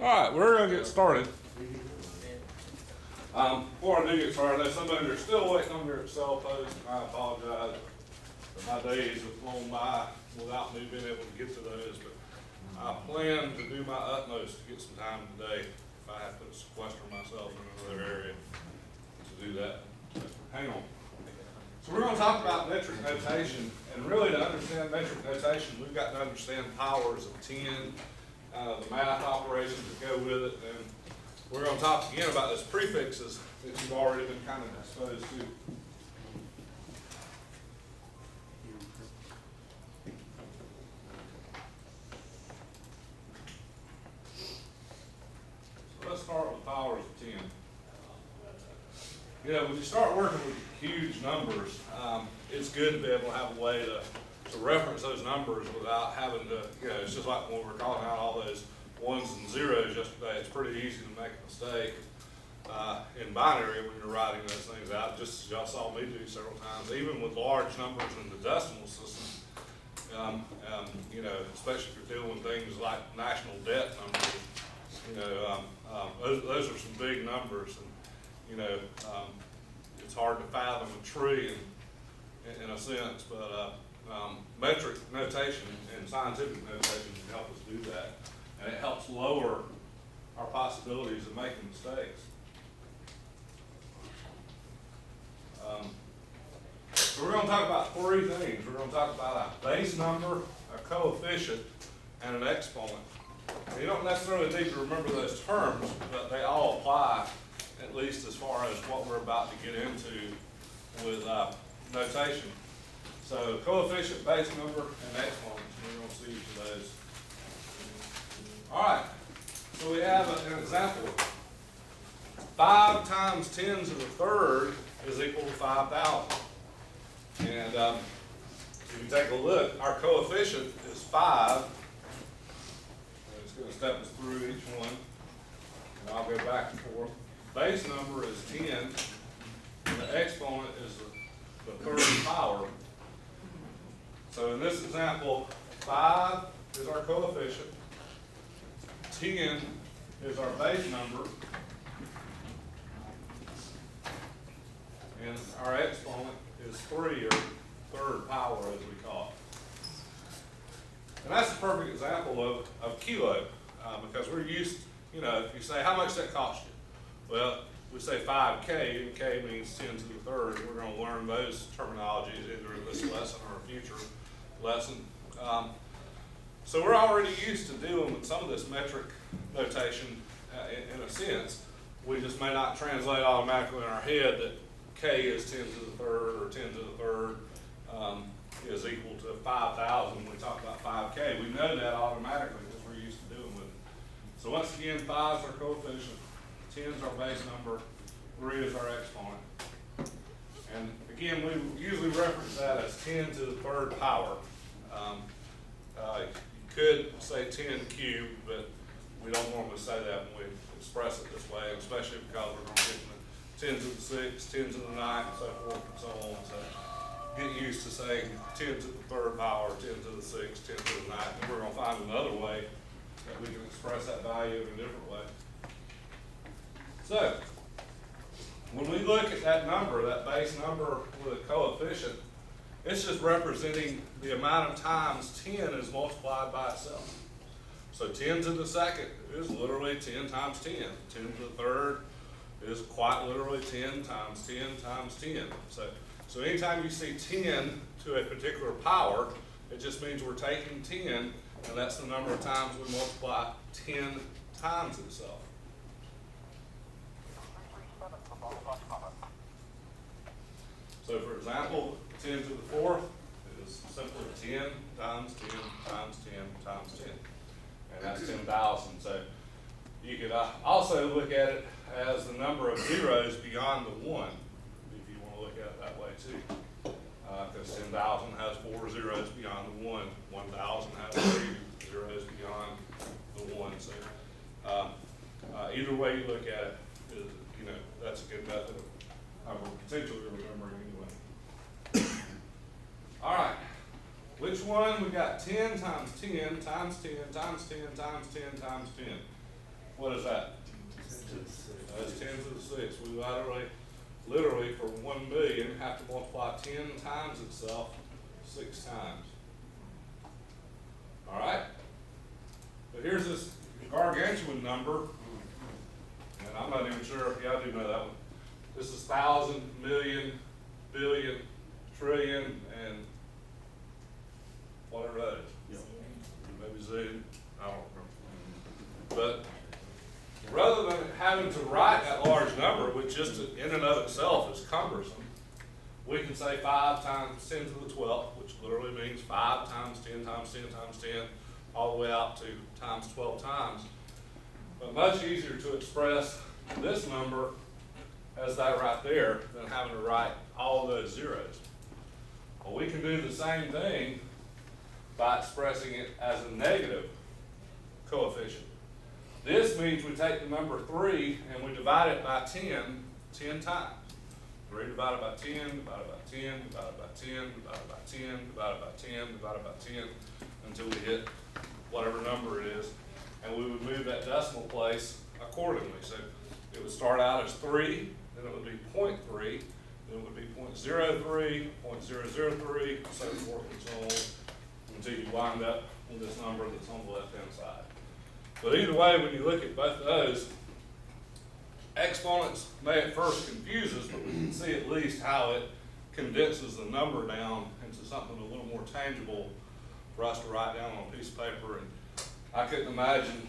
Alright, we're going to get started. Before I do get started, there's somebody who's still waiting on their Excel post, and I apologize. But my days have flown by without me being able to get to those, but I plan to do my utmost to get some time today if I have to sequester myself in another area to do that. Hang on. So we're going to talk about metric notation, and really to understand metric notation, we've got to understand powers of 10, the math operations that go with it, and we're going to talk again about those prefixes that you've already been kind of exposed to. So let's start with powers of 10. You know, when you start working with huge numbers, it's good to be able to have a way to reference those numbers without having to, you know, it's just like when we were calling out all those ones and zeros yesterday. It's pretty easy to make a mistake in binary when you're writing those things out, just as y'all saw me do several times, even with large numbers in the decimal system. You know, especially if you're dealing with things like national debt numbers, you know, those are some big numbers, and you know, it's hard to fathom a tree in a sense, but metric notation and scientific notation can help us do that, and it helps lower our possibilities of making mistakes. So we're going to talk about three things. We're going to talk about a base number, a coefficient, and an exponent. And you don't necessarily need to remember those terms, but they all apply, at least as far as what we're about to get into with notation. So coefficient, base number, and exponent. We're going to see each of those. All right. So we have an example. 5 times 10 to the third is equal to 5,000. And if you take a look, our coefficient is 5. And it's going to step us through each one. And I'll go back and forth. Base number is 10, and the exponent is the third power. So in this example, 5 is our coefficient, 10 is our base number, and our exponent is 3, or third power as we call it. And that's a perfect example of kilo, because we're used, you know, if you say, how much that cost you? Well, we say 5K, and K means 10 to the third. We're going to learn those terminologies either in this lesson or a future lesson. So we're already used to dealing with some of this metric notation in a sense. We just may not translate automatically in our head that K is 10 to the third or 10 to the third is equal to 5,000 when we talk about 5K. We know that automatically because we're used to dealing with it. So once again, 5 is our coefficient. 10 is our base number, 3 is our exponent. And again, we usually reference that as 10 to the third power. You could say 10 cubed, but we don't normally say that when we express it this way, especially because we're going to get the 10 to the 6, 10 to the 9, and so forth and so on. So get used to saying 10 to the third power, 10 to the 6, 10 to the 9, and we're going to find another way that we can express that value in a different way. So, when we look at that number, that base number with a coefficient, it's just representing the amount of times 10 is multiplied by itself. So 10 to the second is literally 10 times 10. 10 to the third is quite literally 10 times 10 times 10. So anytime you see 10 to a particular power, it just means we're taking 10, and that's the number of times we multiply 10 times itself. So for example, 10 to the fourth is simply 10 times 10 times 10 times 10. And that's 10,000. So you could also look at it as the number of zeros beyond the 1, if you want to look at it that way too. Because 10,000 has 4 zeros beyond the 1. 1,000 has 3 zeros beyond the 1. So either way you look at it, you know, that's a good method of potentially remembering anyway. All right. Which one? We got 10 times 10 times 10 times 10 times 10 times 10. What is that? That's 10 to the 6. We literally for 1 million have to multiply 10 times itself 6 times. All right? But here's this gargantuan number, and I'm not even sure if y'all do know that one. This is 1,000, million, billion, trillion, and whatever that is. Yep. Maybe zillion, I don't remember. But rather than having to write that large number, which just in and of itself is cumbersome, we can say 5 times 10 to the 12th, which literally means 5 times 10 times 10 times 10, all the way out to times 12 times. But much easier to express this number as that right there than having to write all those zeros. Well, we can do the same thing by expressing it as a negative coefficient. This means we take the number 3 and we divide it by 10 times. 3 divided by 10, divided by 10, divided by 10, divided by 10, divided by 10, divided by 10, until we hit whatever number it is. And we would move that decimal place accordingly. So it would start out as 3, then it would be 0.3, then it would be 0.03, 0.003, so forth and so on, until you wind up with this number that's on the left-hand side. But either way, when you look at both of those, exponents may at first confuse us, but we can see at least how it condenses the number down into something a little more tangible for us to write down on a piece of paper. And I couldn't imagine,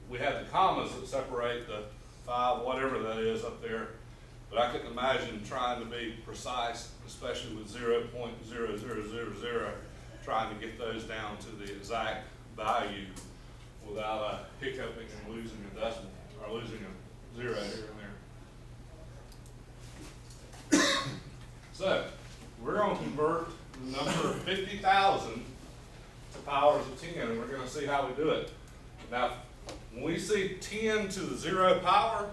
we had the commas that separate the 5, whatever that is up there, but I couldn't imagine trying to be precise, especially with 0.0000, trying to get those down to the exact value without hiccuping and losing a decimal, or losing a 0 here and there. So, we're going to convert the number of 50,000 to powers of 10, and we're going to see how we do it. Now, when we see 10 to the 0 power,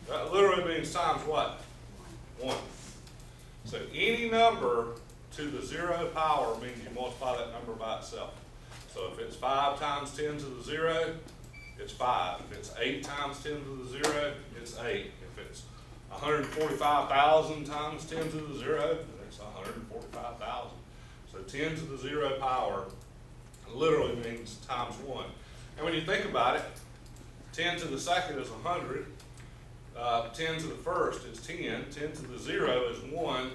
that literally means times what? 1. So any number to the 0 power means you multiply that number by itself. So if it's 5 times 10 to the 0, it's 5. If it's 8 times 10 to the 0, it's 8. If it's 145,000 times 10 to the 0, it's 145,000. So 10 to the 0 power literally means times 1. And when you think about it, 10 to the second is 100. 10 to the first is 10. 10 to the 0 is 1.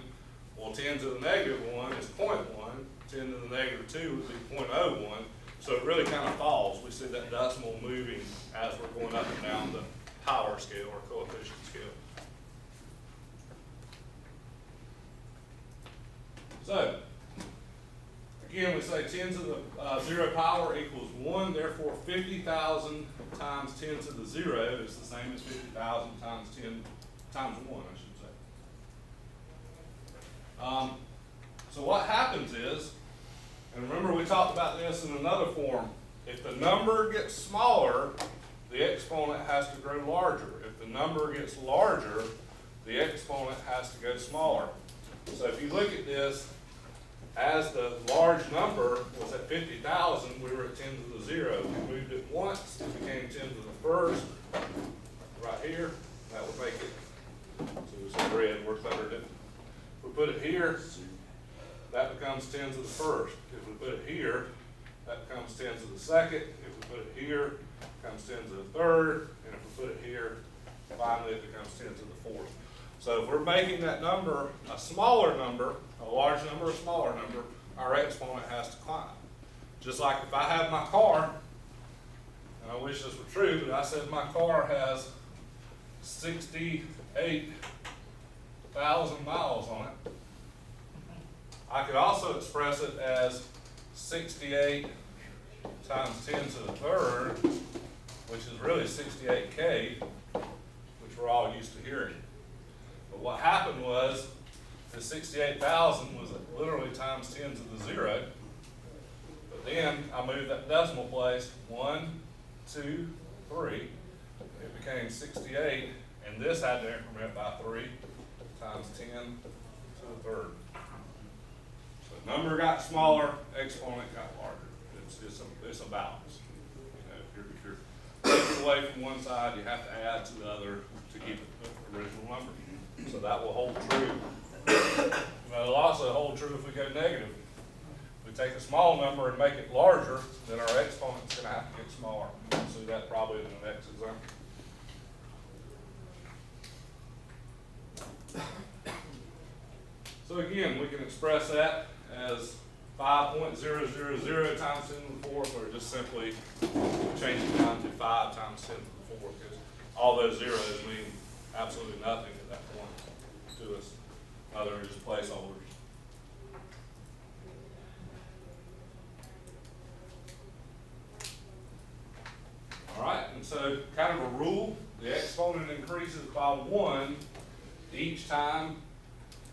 Well, 10 to the negative 1 is 0.1. 10 to the negative 2 would be 0.01. So it really kind of falls. We see that decimal moving as we're going up and down the power scale or coefficient scale. So, again, we say 10 to the 0 power equals 1, therefore 50,000 times 10 to the 0 is the same as 50,000 times 10 times 1, I should say. So what happens is, and remember we talked about this in another form, if the number gets smaller, the exponent has to grow larger. If the number gets larger, the exponent has to go smaller. So if you look at this, as the large number was at 50,000, we were at 10 to the 0. We moved it once, it became 10 to the first, right here. That would make it, so it was red, worked better, didn't it? If we put it here, that becomes 10 to the first. If we put it here, that becomes 10 to the second. If we put it here, it becomes 10 to the third. And if we put it here, finally it becomes 10 to the fourth. So if we're making that number a smaller number, a large number, a smaller number, our exponent has to climb. Just like if I have my car, and I wish this were true, but I said my car has 68,000 miles on it. I could also express it as 68 times 10 to the third, which is really 68K, which we're all used to hearing. But what happened was the 68,000 was literally times 10 to the 0. But then I moved that decimal place 1, 2, 3. It became 68, and this had to increment by 3 times 10 to the third. So number got smaller, exponent got larger. It's a balance. You know, if you're away from one side, you have to add to the other to keep it the original number. So that will hold true. But it'll also hold true if we go negative. If we take a small number and make it larger, then our exponent's going to have to get smaller. We'll see that probably in the next example. So again, we can express that as 5.000 times 10 to the fourth, or just simply change it down to 5 times 10 to the fourth, because all those zeros mean absolutely nothing at that point to us, other than just placeholders. All right, and so kind of a rule, the exponent increases by 1 each time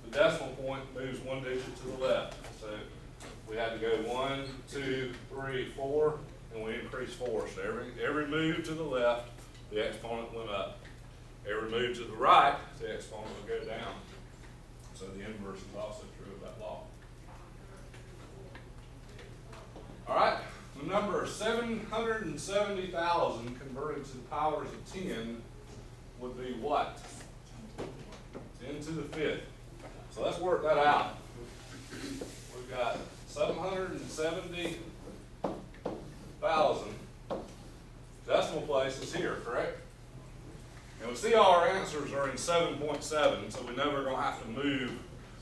the decimal point moves 1 digit to the left. So we had to go 1, 2, 3, 4, and we increased 4. So every move to the left, the exponent went up. Every move to the right, the exponent would go down. So the inverse is also true of that law. All right, the number 770,000 converted to the powers of 10 would be what? 10 to the 5th. So let's work that out. We've got 770,000 decimal places here, correct? And we see all our answers are in 7.7, so we know we're going to have to move.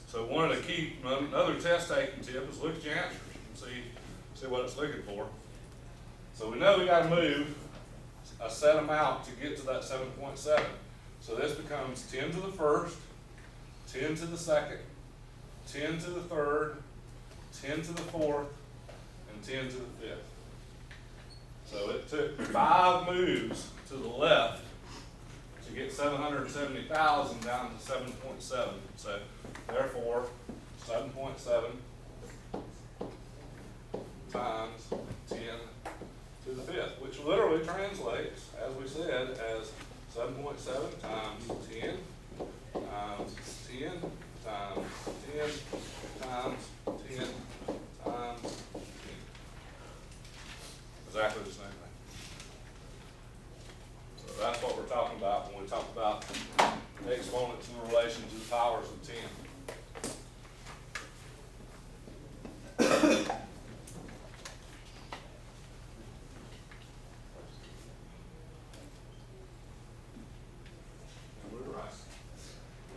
So one of the key, another test taking tip is look at your answers and see what it's looking for. So we know we got to move a set amount to get to that 7.7. So this becomes 10 to the first, 10 to the second, 10 to the third, 10 to the fourth, and 10 to the fifth. So it took 5 moves to the left to get 770,000 down to 7.7. So therefore, 7.7 times 10 to the fifth, which literally translates, as we said, as 7.7 times 10 times 10 times 10 times 10 times 10. Exactly the same thing. So that's what we're talking about when we talk about exponents in relation to the powers of 10.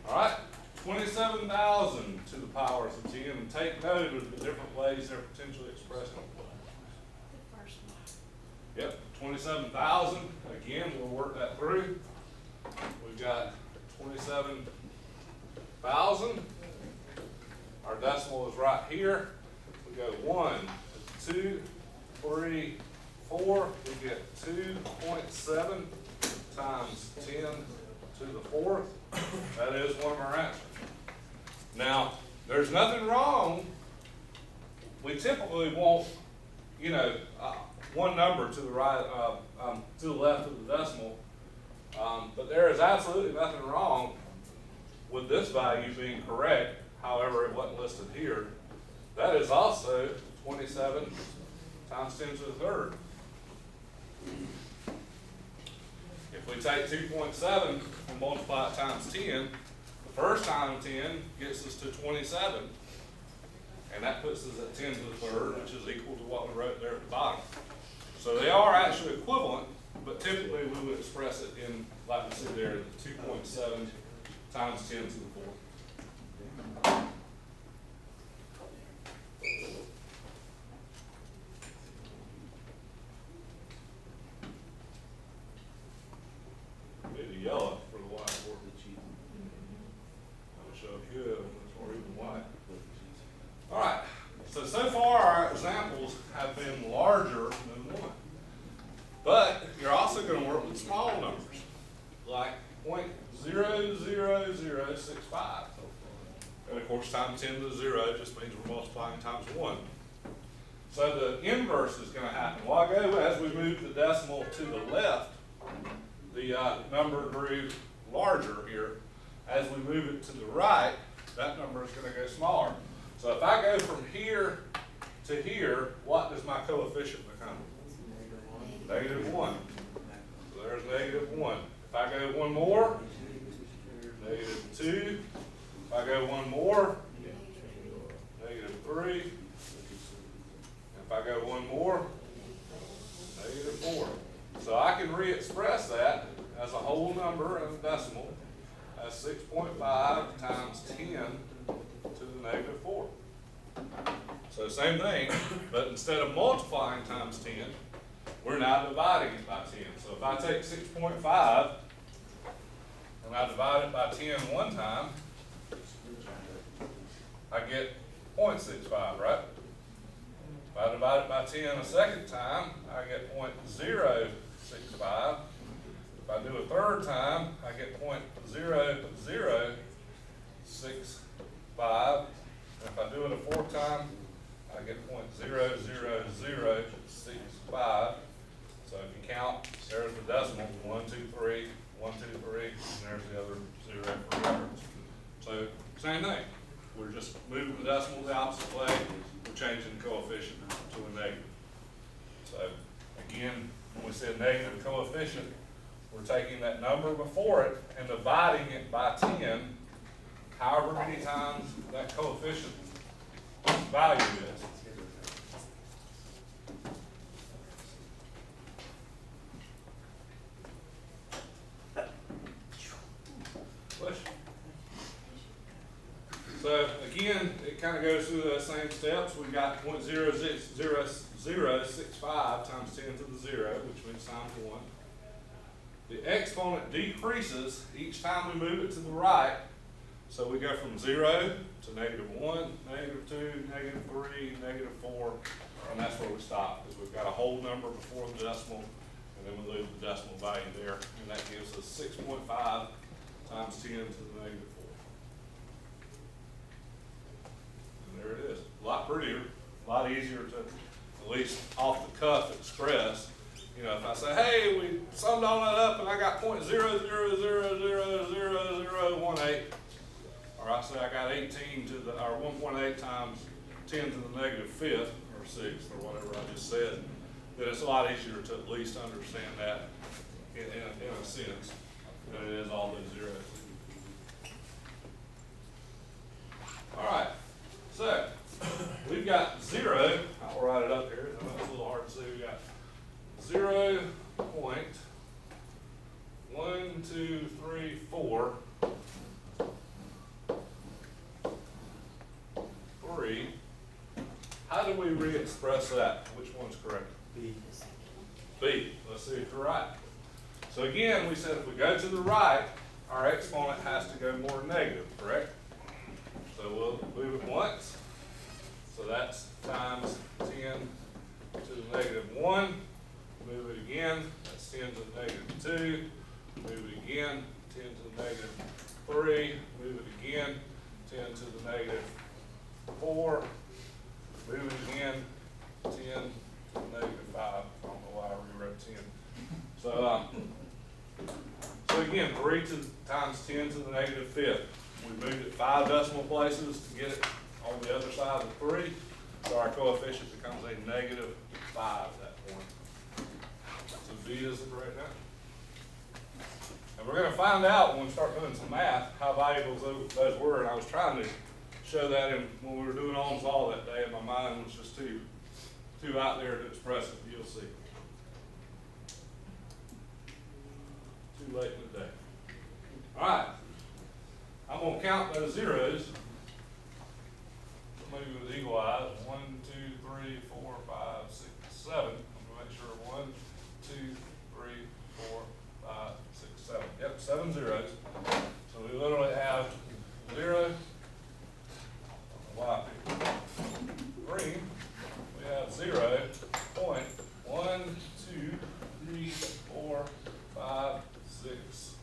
All right, 27,000 to the powers of 10, and take note of the different ways they're potentially expressed. Yep, 27,000. Again, we'll work that through. We've got 27,000. Our decimal is right here. We go 1, 2, 3, 4. We get 2.7 times 10 to the fourth. That is one of our answers. Now, there's nothing wrong. We typically want, one number to the right, to the left of the decimal, but there is absolutely nothing wrong with this value being correct. However, it wasn't listed here. That is also 27 times 10 to the third. If we take 2.7 and multiply it times 10, the first time 10 gets us to 27, and that puts us at 10 to the third, which is equal to what we wrote there at the bottom. So they are actually equivalent, but typically we would express it in, like we see there, 2.7 times 10 to the fourth. Maybe yellow for the whiteboard. That'll show up good, or even white. All right, so far our examples have been larger than 1. But you're also going to work with small numbers, like 0.00065. And of course, times 10 to the 0 just means we're multiplying times 1. So the inverse is going to happen. As we move the decimal to the left, the number grew larger here. As we move it to the right, that number is going to go smaller. So if I go from here to here, what does my coefficient become? -1. So negative 1. If I go one more, negative 2. If I go one more, negative 3. And if I go one more, negative 4. So I can re-express that as a whole number and a decimal as 6.5 times 10 to the negative 4. So same thing, but instead of multiplying times 10, we're now dividing it by 10. So if I take 6.5 and I divide it by 10 one time, I get 0.65, right? If I divide it by 10 a second time, I get 0.065. If I do a third time, I get 0.0065. If I do it a fourth time, I get 0.00065. So if you count, there's the decimal, 1, 2, 3, 1, 2, 3, and there's the other 0 for reference. So same thing. We're just moving the decimal the opposite way. We're changing the coefficient to a negative. So again, when we say negative coefficient, we're taking that number before it and dividing it by 10, however many times that coefficient value is. So again, it kind of goes through those same steps. We've got 0.00065 times 10 to the 0, which means times 1. The exponent decreases each time we move it to the right. So we go from 0 to negative 1, negative 2, negative 3, negative 4, and that's where we stop, because we've got a whole number before the decimal, and then we lose the decimal value there, and that gives us 6.5 times 10 to the negative 4. And there it is. A lot prettier, a lot easier to, at least off the cuff, express. You know, if I say, hey, we summed all that up and I got 0.00000018, or I say I got 18 to the, or 1.8 times 10 to the negative 5th, or 6th, or whatever I just said, then it's a lot easier to at least understand that in a sense than it is all those zeros. All right, so we've got 0, I'll write it up here, I know it's a little hard to see, we got 0.1234 3. How do we re-express that? Which one's correct? B. B. Let's see if you're right. So again, we said if we go to the right, our exponent has to go more negative, correct? So we'll move it once. So that's times 10 to the negative 1. Move it again, that's 10 to the negative 2. Move it again, 10 to the negative 3. Move it again, 10 to the negative 4. Move it again, 10 to the negative 5. I don't know why I rewrote 10. So again, 3 times 10 to the negative 5th. We moved it 5 decimal places to get it on the other side of the 3. So our coefficient becomes a negative 5 at that point. So B is the correct answer. And we're going to find out when we start doing some math how valuable those were. And I was trying to show that when we were doing Ohm's Law that day, and my mind was just too out there to express it. You'll see. Too late in the day. All right. I'm going to count those zeros. Maybe with eagle eyes. 1, 2, 3, 4, 5, 6, 7. I'm going to make sure 1, 2, 3, 4, 5, 6, 7. Yep, 7 zeros. So we literally have 0. Why? Green. We have 0.1, 2, 3, 4, 5, 6,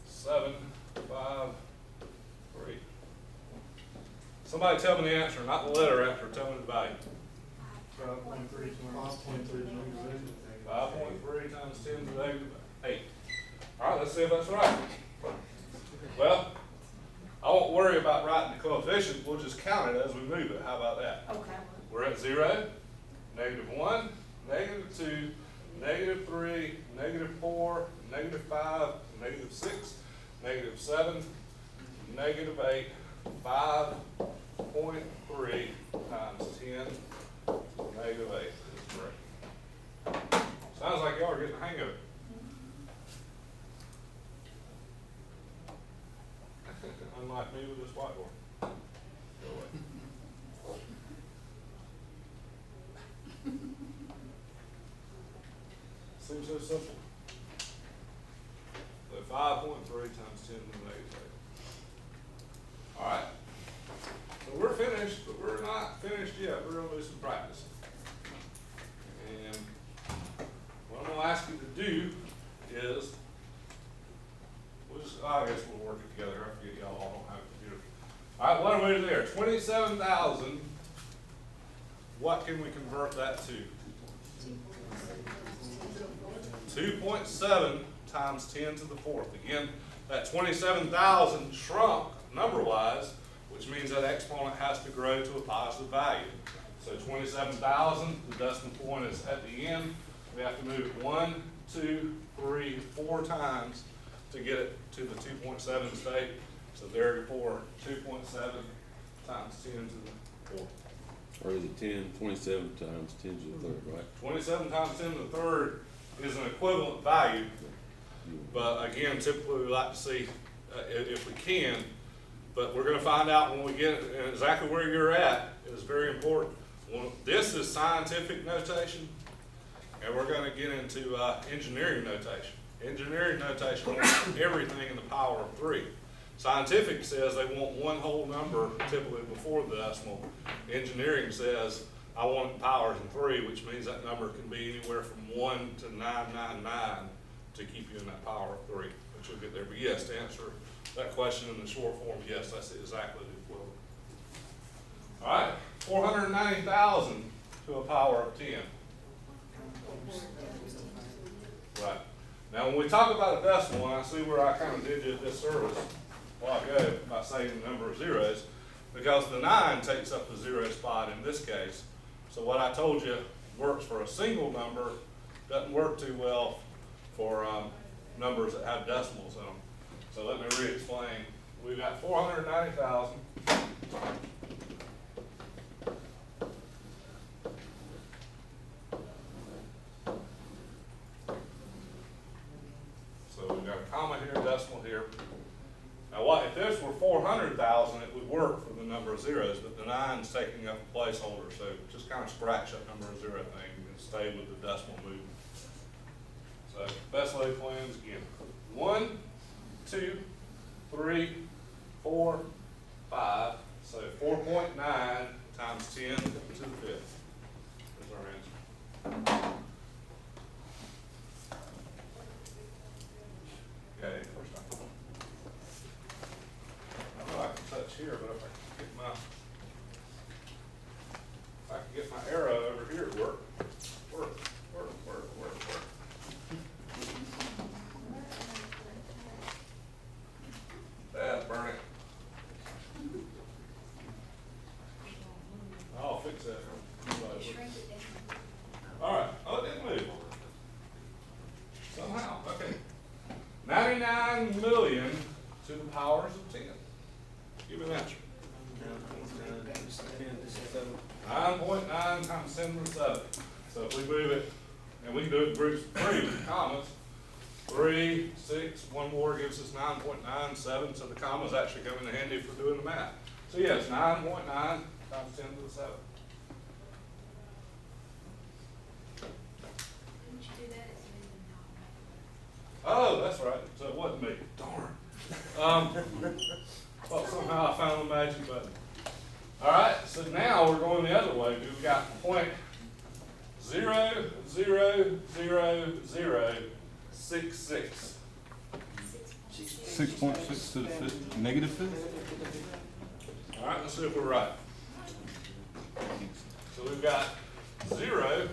7, 5, 3. Somebody tell me the answer, not the letter after, tell me the value. 5.3 times 10 to the negative 8. All right, let's see if that's right. Well, I won't worry about writing the coefficient. We'll just count it as we move it. How about that? Okay. We're at 0, negative 1, negative 2, -3, -4, -5, -6, -7, -8, 5.3 times 10 to the -8 is correct. Sounds like y'all are getting the hang of it. Unlike me with this whiteboard. Go away. Seems so simple. So 5.3 times 10 to the -8. All right. So we're finished, but we're not finished yet. We're gonna do some practice. And what I'm gonna ask you to do is, I guess we'll work it together. I forget y'all all don't have a computer. All right, what are we there? 27,000. What can we convert that to? 2.7 times 10 to the 4th. Again, that 27,000 shrunk number-wise, which means that exponent has to grow to a positive value. So 27,000, the decimal point is at the end. We have to move it 1, 2, 3, 4 times to get it to the 2.7 state. So therefore, 2.7 times 10 to the 4th. Or is it 27 times 10 to the third, right? 27 times 10 to the third is an equivalent value. But again, typically we like to see if we can, but we're going to find out when we get exactly where you're at is very important. This is scientific notation, and we're going to get into engineering notation. Engineering notation wants everything in the power of 3. Scientific says they want one whole number typically before the decimal. Engineering says I want powers in 3, which means that number can be anywhere from 1 to 999 to keep you in that power of 3, but you'll get there. But yes, to answer that question in the short form, yes, that's exactly the equivalent. All right, 490,000 to a power of 10. Right. Now, when we talk about a decimal, and I see where I kind of did you a disservice a while ago by saying the number of zeros, because the 9 takes up the 0 spot in this case. So what I told you works for a single number doesn't work too well for numbers that have decimals in them. So let me re-explain. We've got 490,000. So we've got a comma here, decimal here. Now what, if this were 400,000, it would work for the number of zeros, but the 9's taking up a placeholder, so just kind of scratch that number of 0 thing and stay with the decimal movement. So best laid plans again. 1, 2, 3, 4, 5. So 4.9 times 10 to the 5th is our answer. Okay, first time. I know I can touch here, but if I can get my arrow over here to work. Work. That's burning. I'll fix that. All right. Oh, it didn't move. Somehow. Okay. 99 million to the powers of 10. Give me an answer. 9.9 times 10 to the 7. So if we move it, and we can do it in groups of 3 with commas. 3, 6, one more gives us 9.97, so the commas actually come in handy for doing the math. So yes, 9.9 times 10 to the 7. Didn't you do that as an Oh, that's right. So it wasn't me. Darn. Well, somehow I found the magic button. All right, so now we're going the other way. We've got 0.00066. 6.6 to the fifth, negative fifth? All right, let's see if we're right. So we've got 0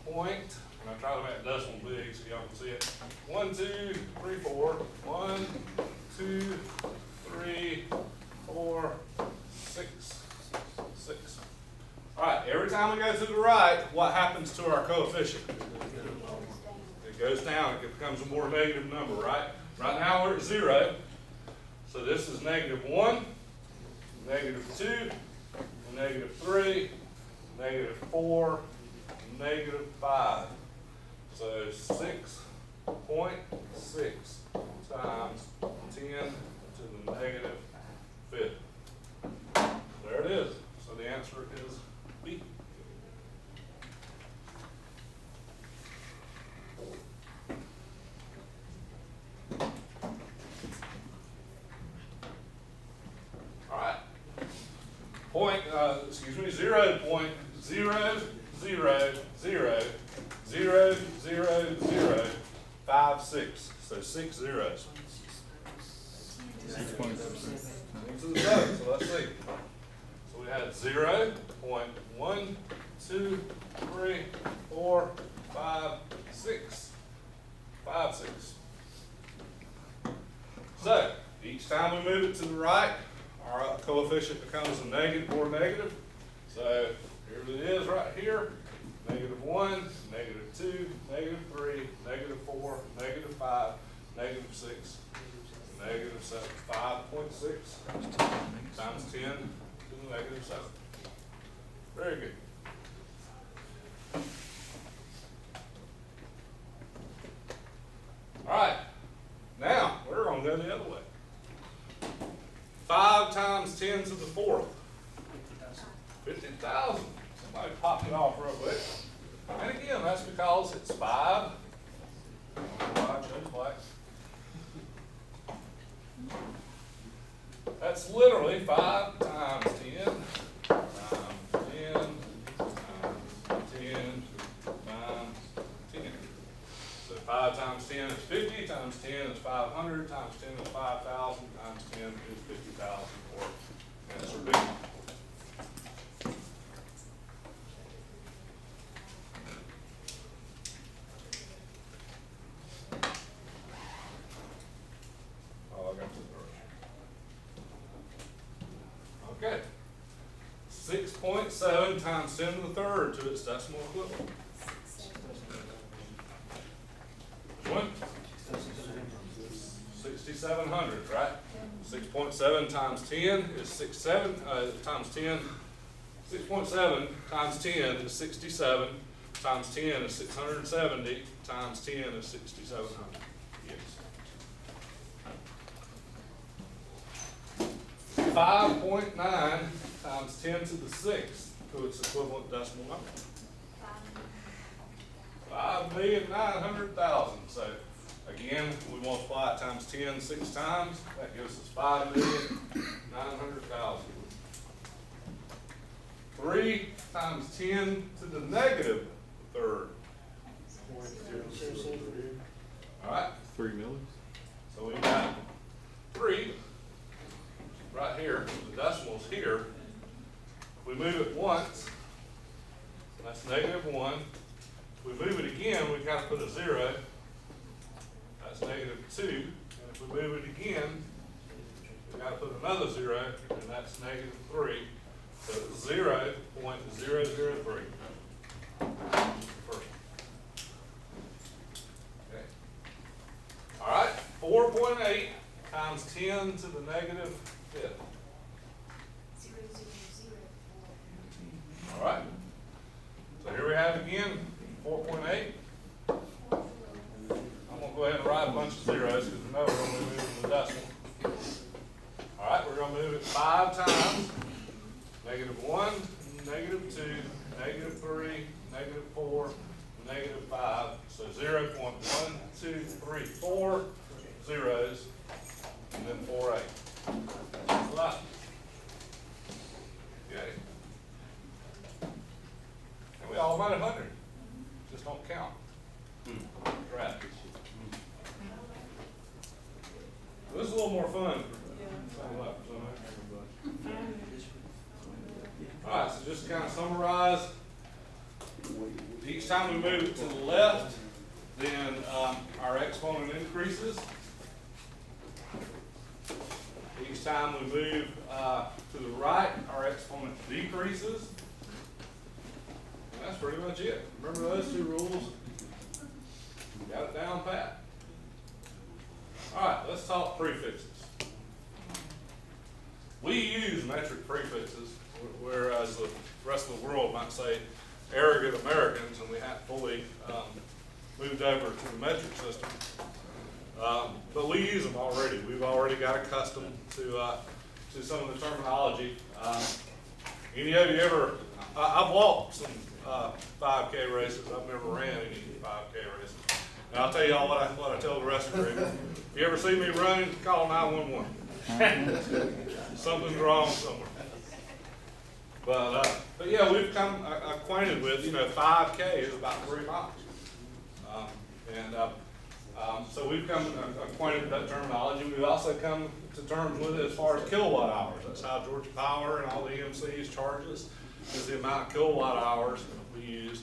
point, and I try to make the decimal big so y'all can see it. 1, 2, 3, 4. 1, 2, 3, 4, 6, 6. All right, every time we go to the right, what happens to our coefficient? It goes down, it becomes a more negative number, right? Right now we're at 0, so this is -1, -2, -3, -4, -5. So 6.6 times 10 to the -5th. There it is. So the answer is B. All right. 0.000000056. So 6 zeros. 6.6. To the seven, so let's see. So we had 0, 1, 2, 3, 4, 5, 6. 5, 6. So each time we move it to the right, our coefficient becomes a negative or negative. So here it is right here. -1, -2, -3, -4, -5, -6, -7. 5.6 times 10 to the -7. Very good. All right. Now we're going to go the other way. 5 times 10 to the 4th. 50,000. Somebody popped it off real quick. And again, that's because it's 5. That's literally 5 times 10 times 10 times 10 times 10. So 5 times 10 is 50, times 10 is 500, times 10 is 5,000, times 10 is 50,000, or answer B. Oh, I got this right. Okay. 6.7 times 10 to the third to its decimal equivalent. Which one? 6,700, right? 6.7 times 10 is times 10. 6.7 times 10 is 67, times 10 is 670, times 10 is 6,700. Yes. 5.9 times 10 to the 6th to its equivalent decimal number. 5,900,000. So again, we multiply it times 10 6 times. That gives us 5,900,000. 3 times 10 to the negative third. All right. 3 million. So we got 3 right here. The decimal's here. If we move it once, that's -1. If we move it again, we've got to put a 0. That's -2. And if we move it again, we've got to put another 0, and that's -3. So it's 0.003. First. Okay. All right, 4.8 times 10 to the -5th. 0.004. All right. So here we have again 4.8. I'm going to go ahead and write a bunch of zeros because we know we're going to be moving the decimal. All right, we're going to move it 5 times. -1, -2, -3, -4, -5. So 0.1234 zeros, and then 4.8. That's a lot. Okay. And we all might 100. Just don't count. Right. This is a little more fun. All right, so just to kind of summarize, each time we move it to the left, then our exponent increases. Each time we move to the right, our exponent decreases. That's pretty much it. Remember those two rules? Got it down pat. All right, let's talk prefixes. We use metric prefixes, whereas the rest of the world might say arrogant Americans, and we haven't fully moved over to the metric system. But we use them already. We've already got accustomed to some of the terminology. Any of you ever? I've walked some 5K races. I've never ran any 5K races. And I'll tell y'all what I tell the rest of the group. If you ever see me running, call 911. Something's wrong somewhere. But yeah, we've come acquainted with, 5K is about 3 miles. So we've come acquainted with that terminology. We've also come to terms with it as far as kilowatt hours. That's how Georgia Power and all the EMCs charge us, is the amount of kilowatt hours we use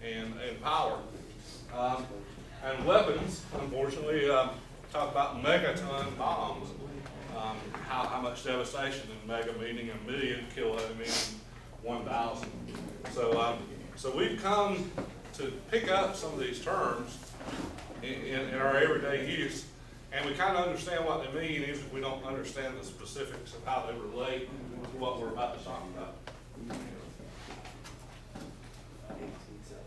and power. And weapons, unfortunately, talk about megaton bombs. How much devastation, and mega meaning a million, kilo meaning 1,000. So we've come to pick up some of these terms in our everyday use, and we kind of understand what they mean, even if we don't understand the specifics of how they relate to what we're about to talk about.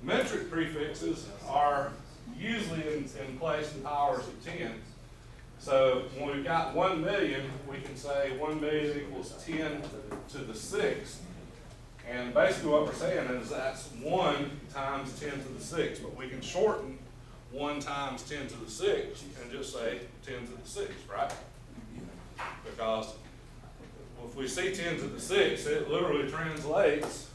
Metric prefixes are usually in place in powers of 10. So when we've got 1 million, we can say 1 million equals 10 to the 6th. And basically what we're saying is that's 1 times 10 to the 6th. But we can shorten 1 times 10 to the 6th and just say 10 to the 6th, right? Because if we see 10 to the 6th, it literally translates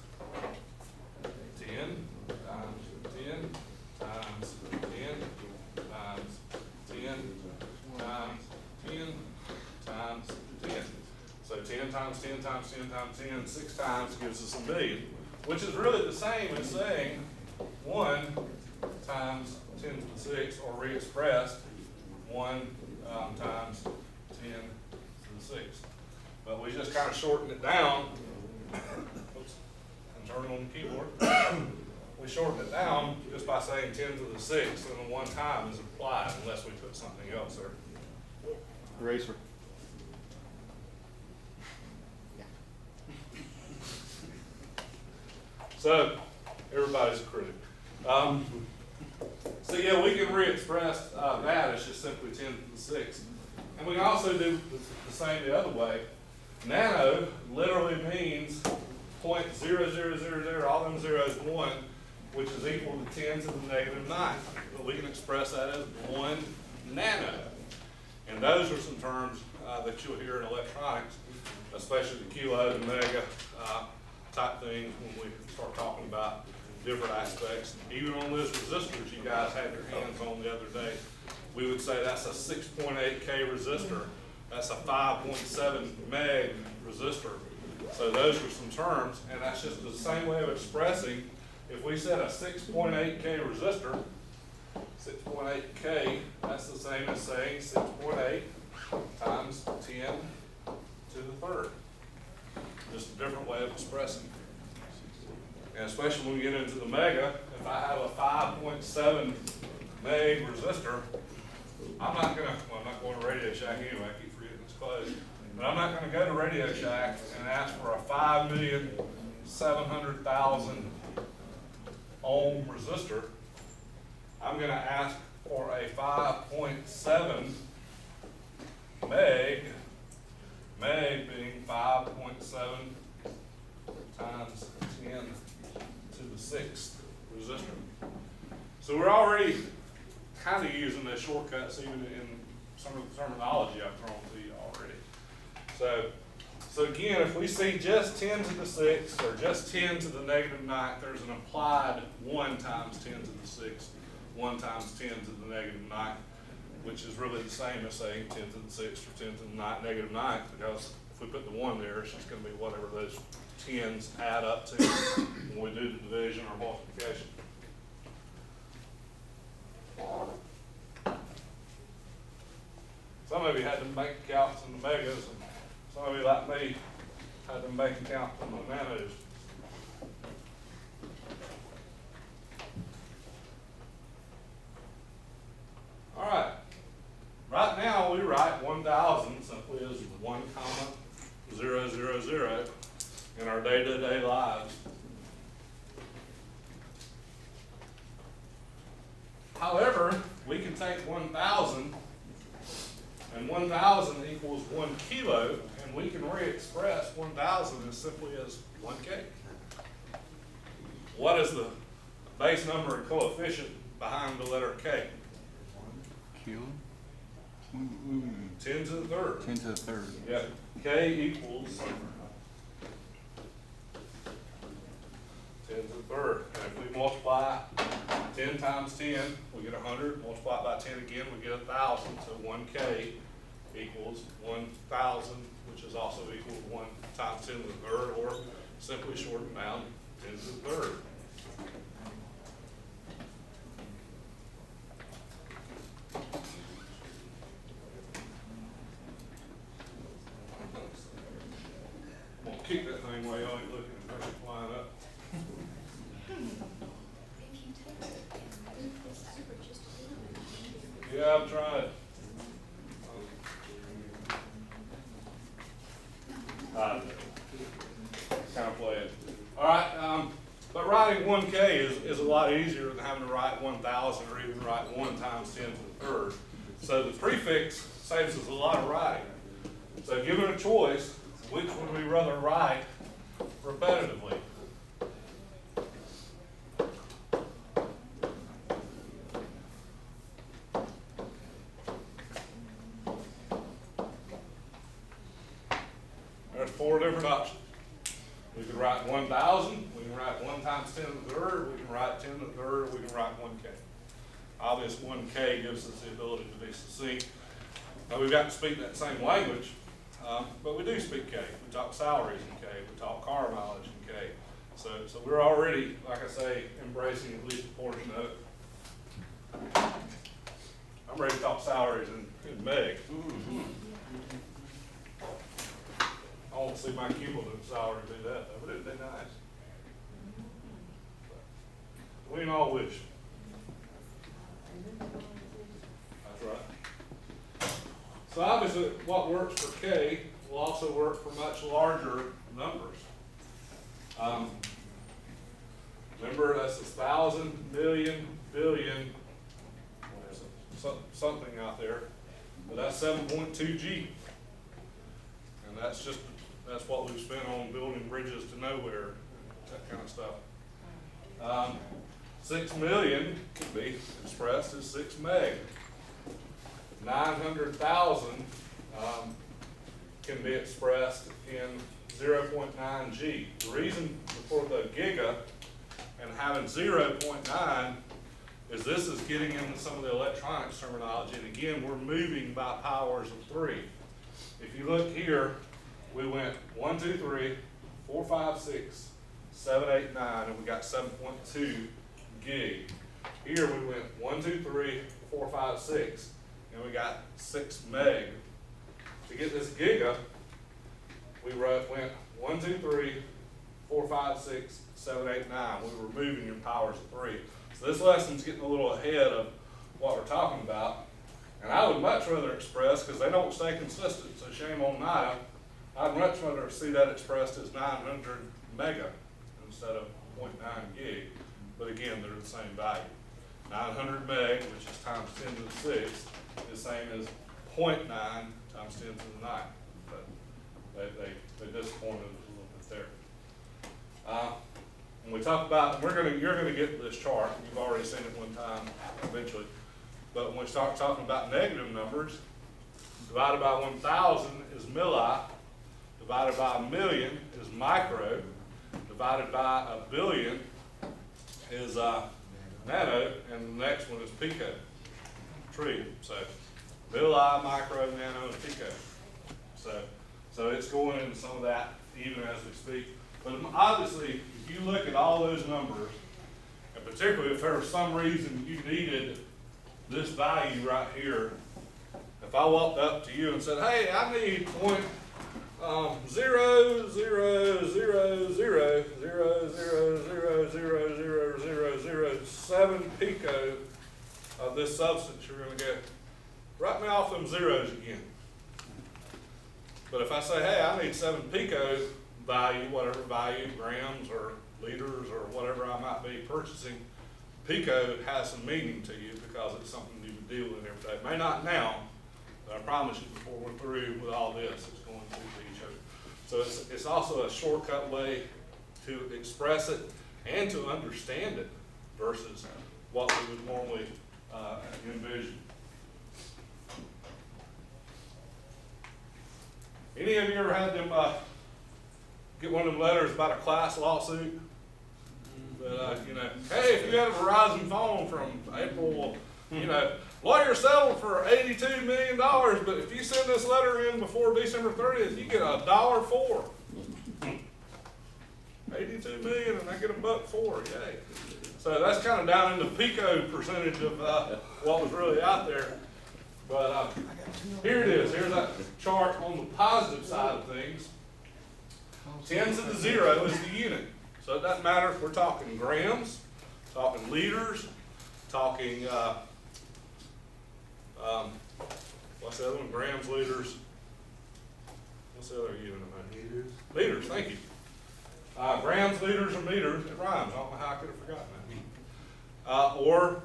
10 times 10 times 10 times 10 times 10 times 10. So 10 times 10 times 10 times 10, 6 times gives us a million, which is really the same as saying 1 times 10 to the 6th, or re-expressed 1 times 10 to the 6th. But we just kind of shortened it down. Oops, I'm turning on the keyboard. We shortened it down just by saying 10 to the 6th, and the 1 time is implied unless we put something else there. Eraser. So, everybody's a critic. So yeah, we can re-express that as just simply 10 to the 6th. And we can also do the same the other way. Nano literally means 0.0000, all them zeros 1, which is equal to 10 to the negative 9. But we can express that as 1 nano. And those are some terms that you'll hear in electronics, especially the kilo and mega type things when we start talking about different aspects. Even on those resistors you guys had your hands on the other day, we would say that's a 6.8K resistor. That's a 5.7 meg resistor. So those are some terms, and that's just the same way of expressing. If we said a 6.8K resistor, 6.8K, that's the same as saying 6.8 times 10 to the third. Just a different way of expressing. And especially when we get into the mega, if I have a 5.7 meg resistor, I'm not going to Radio Shack anyway, I keep forgetting it's closed. But I'm not going to go to Radio Shack and ask for a 5,700,000 ohm resistor. I'm going to ask for a 5.7 meg being 5.7 times 10 to the 6th resistor. So we're already kind of using the shortcuts even in some of the terminology I've thrown to you already. So again, if we see just 10 to the 6th or just 10 to the negative 9th, there's an implied 1 times 10 to the 6th, 1 times 10 to the negative 9th, which is really the same as saying 10 to the 6th or 10 to the negative 9th, because if we put the 1 there, it's just going to be whatever those 10s add up to when we do the division or multiplication. Some of you had them bank accounts in the megas, and some of you, like me, had them bank accounts in the nanos. day-to-day lives. However, we can take 1,000, and 1,000 equals 1 kilo, and we can re-express 1,000 as simply as 1K. What is the base number and coefficient behind the letter K? Kilo? 10 to the third. 10 to the third. Yeah, K equals 10 to the third. And if we multiply 10 times 10, we get 100. Multiply it by 10 again, we get 1,000. So 1K equals 1,000, which is also equal to 1 times 10 to the third, or simply shortened down 10 to the third. I'm gonna keep that thing while y'all ain't looking and make it line up. If you take it and move this over just a little bit. Yeah, I've tried. Kind of play it. All right, but writing 1K is a lot easier than having to write 1,000 or even write 1 times 10 to the third. So the prefix saves us a lot of writing. So given a choice, which would we rather write repetitively? There's 4 different options. We can write 1,000, we can write 1 times 10 to the third, we can write 10 to the third, we can write 1K. Obviously, 1K gives us the ability to be succinct. Now, we've got to speak that same language, but we do speak K. We talk salaries in K, we talk car mileage in K. So we're already, like I say, embracing at least a portion of it. I'm ready to talk salaries in Meg. I won't see my cumulative salary do that, though, but it'd be nice. We can all wish. That's right. So obviously, what works for K will also work for much larger numbers. Remember, that's 1,000, million, billion, something out there, but that's 7.2 G. And that's what we've spent on building bridges to nowhere, that kind of stuff. 6 million can be expressed as 6 meg. 900,000 can be expressed in 0.9 G. The reason for the giga and having 0.9 is this is getting into some of the electronics terminology, and again, we're moving by powers of 3. If you look here, we went 1, 2, 3, 4, 5, 6, 7, 8, 9, and we got 7.2 gig. Here we went 1, 2, 3, 4, 5, 6, and we got 6 meg. To get this giga, we went 1, 2, 3, 4, 5, 6, 7, 8, 9. We were moving in powers of 3. So this lesson's getting a little ahead of what we're talking about. And I would much rather express, because they don't stay consistent, so shame on NIDA, I'd much rather see that expressed as 900 mega instead of 0.9 gig. But again, they're the same value. 900 meg, which is times 10 to the 6th, is the same as 0.9 times 10 to the 9th. But they disappointed us a little bit there. When we talk about, you're gonna get this chart. You've already seen it one time eventually. But when we start talking about negative numbers, divided by 1,000 is milli, divided by a million is micro, divided by a billion is nano, and the next one is pico, trillion. So milli, micro, nano, and pico. So it's going into some of that even as we speak. But obviously, if you look at all those numbers, and particularly if there was some reason you needed this value right here, if I walked up to you and said, hey, I need 0.00000000007 pico of this substance, you're going to go, write me off them zeros again. But if I say, hey, I need 7 pico, value, whatever value, grams or liters or whatever I might be purchasing, pico has some meaning to you because it's something you would deal with every day. It may not now, but I promise you before we're through with all this, it's going to be each other. So it's also a shortcut way to express it and to understand it versus what we would normally envision. Any of you ever had them get one of them letters about a class lawsuit? But, you know, hey, if you had a Verizon phone from April, you know, lawyer settled for $82 million, but if you send this letter in before December 30th, you get $1.04. 82 million and I get $1.04, yay. So that's kind of down in the pico percentage of what was really out there. But here it is. Here's that chart on the positive side of things. 10 to the 0 is the unit. So it doesn't matter if we're talking grams, talking liters, talking, what's the other one? Grams, liters. What's the other unit? Meters. Liters, thank you. Grams, liters, or meters, it rhymes. I don't know how I could have forgotten that. Or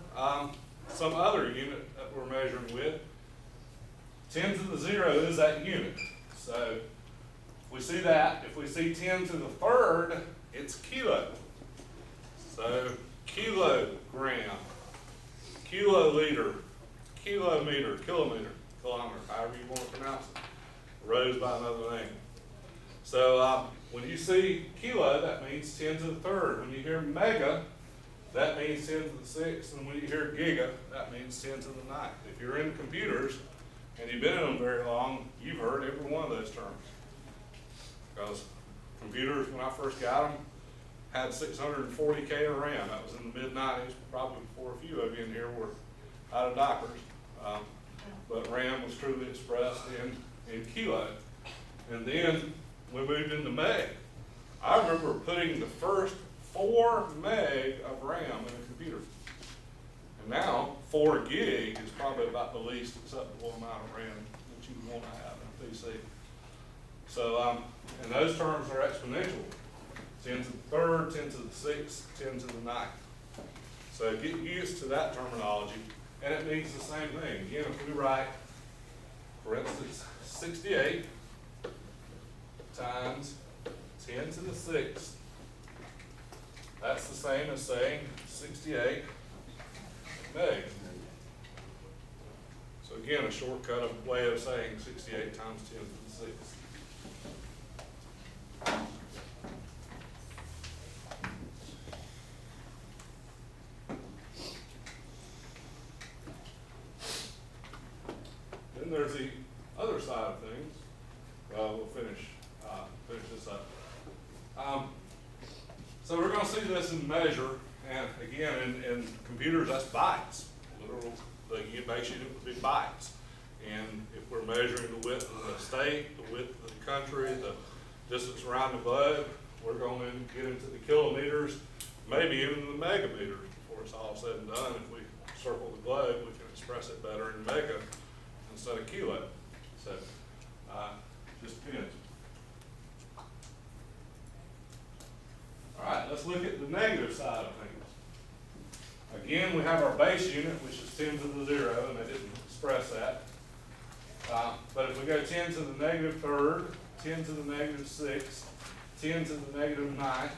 some other unit that we're measuring with. 10 to the 0 is that unit. So if we see that, if we see 10 to the third, it's kilo. So kilogram, kiloliter, kilometer, kilometer, kilometer, however you want to pronounce it. Rose by another name. So when you see kilo, that means 10 to the third. When you hear mega, that means 10 to the sixth. And when you hear giga, that means 10 to the ninth. If you're in computers and you've been in them very long, you've heard every one of those terms. Because computers, when I first got them, had 640K of RAM. That was in the mid-90s, probably before a few of you in here were out of diapers. But RAM was truly expressed in kilo. And then we moved into meg. I remember putting the first 4 meg of RAM in a computer. And now 4 gig is probably about the least acceptable amount of RAM that you want to have in a PC. So, and those terms are exponential. 10 to the third, 10 to the sixth, 10 to the ninth. So get used to that terminology, and it means the same thing. Again, if we write, for instance, 68 times 10 to the sixth, that's the same as saying 68 meg. So again, a shortcut of way of saying 68 times 10 to the sixth. Then there's the other side of things. We'll finish this up. So we're going to see this in measure, and again, in computers, that's bytes. Literal, the base unit would be bytes. And if we're measuring the width of the state, the width of the country, the distance around the globe, we're going to get into the kilometers, maybe even the megameters before it's all said and done. If we circle the globe, we can express it better in mega instead of kilo. So, just depends. All right, let's look at the negative side of things. Again, we have our base unit, which is 10 to the 0, and I didn't express that. But if we go 10 to the negative third, 10 to the negative sixth, 10 to the negative ninth,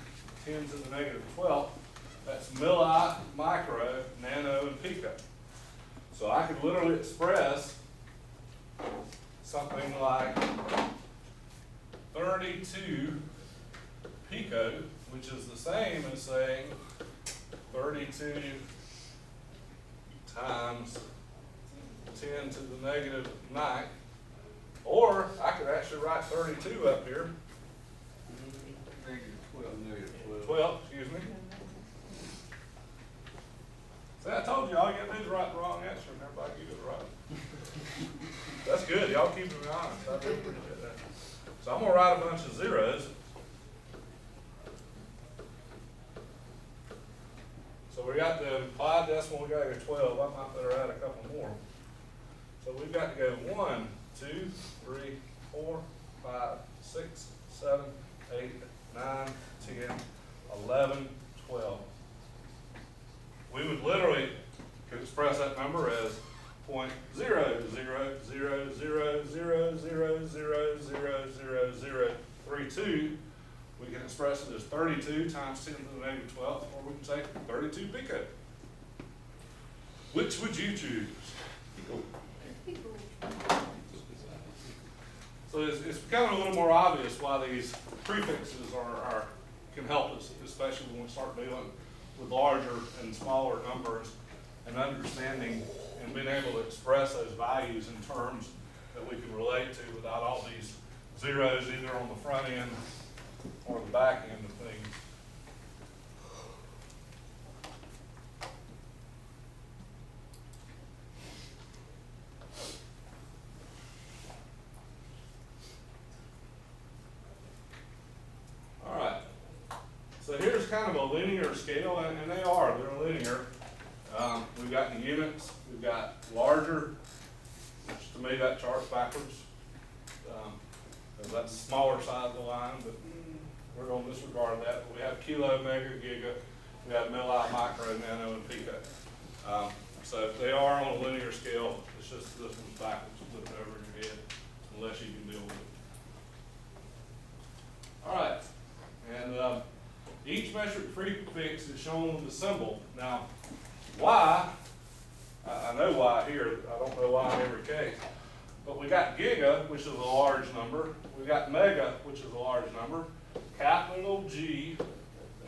10 to the negative 12th, that's milli, micro, nano, and pico. So I could literally express something like 32 pico, which is the same as saying 32 times 10 to the negative 9th. Or I could actually write 32 up here. Negative 12. 12, excuse me. See, I told you, all you gotta do is write the wrong answer and everybody get it right. That's good, y'all keeping me honest, I really appreciate that. So I'm gonna write a bunch of zeros. So we got the implied decimal, we gotta go 12, I might better add a couple more. So we've got to go 1, 2, 3, 4, 5, 6, 7, 8, 9, 10, 11, 12. We would literally could express that number as 0.000000000032. We can express it as 32 times 10 to the negative 12th, or we can say 32 pico. Which would you choose? People, So it's becoming a little more obvious why these prefixes can help us, especially when we start dealing with larger and smaller numbers, and understanding and being able to express those values in terms that we can relate to without all these zeros either on the front end or the back end of things. All right. So here's kind of a linear scale, and they're linear. We've got the units, we've got larger, which to me that chart's backwards. 'Cause that's the smaller side of the line, but we're going to disregard that. But we have kilo, mega, giga, we have milli, micro, nano, and pico. So they are on a linear scale, it's just this one's backwards, flip it over in your head, unless you can deal with it. All right, and each metric prefix is shown with a symbol. Now, Y, I know Y here, I don't know Y in every case, but we got giga, which is a large number, we got mega, which is a large number, capital G,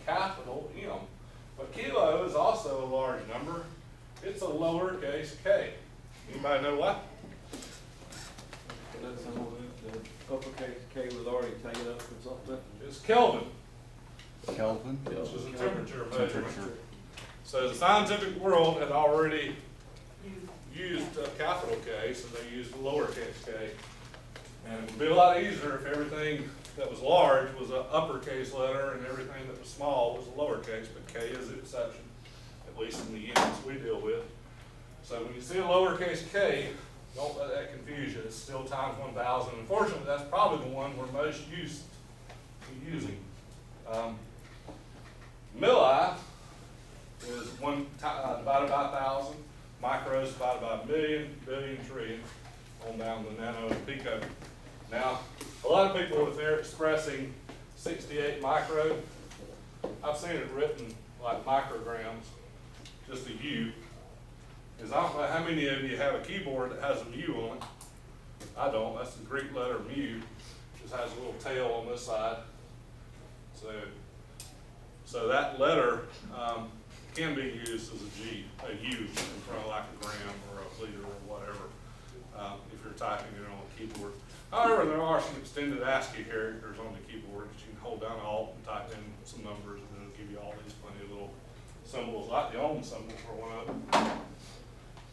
capital M. But kilo is also a large number, it's a lowercase k. Anybody know why? That's some of the uppercase K was already taken up or something. It's Kelvin, Kelvin? which is a temperature measurement. Temperature. So the scientific world had already used a capital K, so they used a lowercase k. And it would be a lot easier if everything that was large was an uppercase letter and everything that was small was a lowercase, but K is the exception, at least in the units we deal with. So when you see a lowercase k, don't let that confuse you. It's still times 1,000. Unfortunately, that's probably the one we're most used to using. Milli is divided by 1,000. Micros divided by million, billion, trillion, on down to nano and pico. Now, a lot of people, if they're expressing 68 micro, I've seen it written like micrograms, just a U. Because I don't know how many of you have a keyboard that has a mu on it. I don't, that's the Greek letter mu, just has a little tail on this side. So that letter can be used as a G, a U in front of like a gram or a liter or whatever, if you're typing it on a keyboard. However, there are some extended ASCII characters on the keyboard that you can hold down Alt and type in some numbers, and it'll give you all these plenty of little symbols, like the ohm symbol for one of them,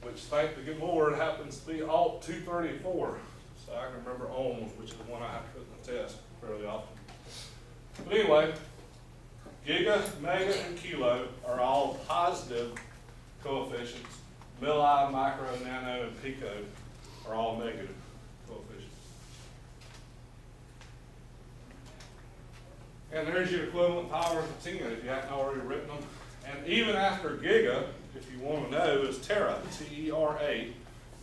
which, thank the good Lord, happens to be Alt 234. So I can remember ohms, which is the one I have to put in the test fairly often. But anyway, giga, mega, and kilo are all positive coefficients. Milli, micro, nano, and pico are all negative coefficients. And there's your equivalent powers of 10 if you haven't already written them. And even after giga, if you want to know, is tera, T-E-R-A. And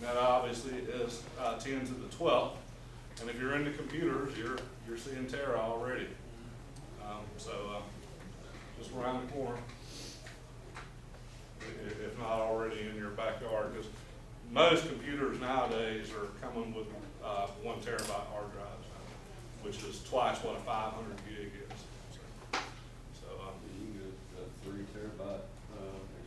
that obviously is 10 to the 12th. And if you're into computers, you're seeing tera already. Just around the corner, if not already in your backyard, because most computers nowadays are coming with 1 terabyte hard drives, which is twice what a 500 gig is. So You can get a 3 terabyte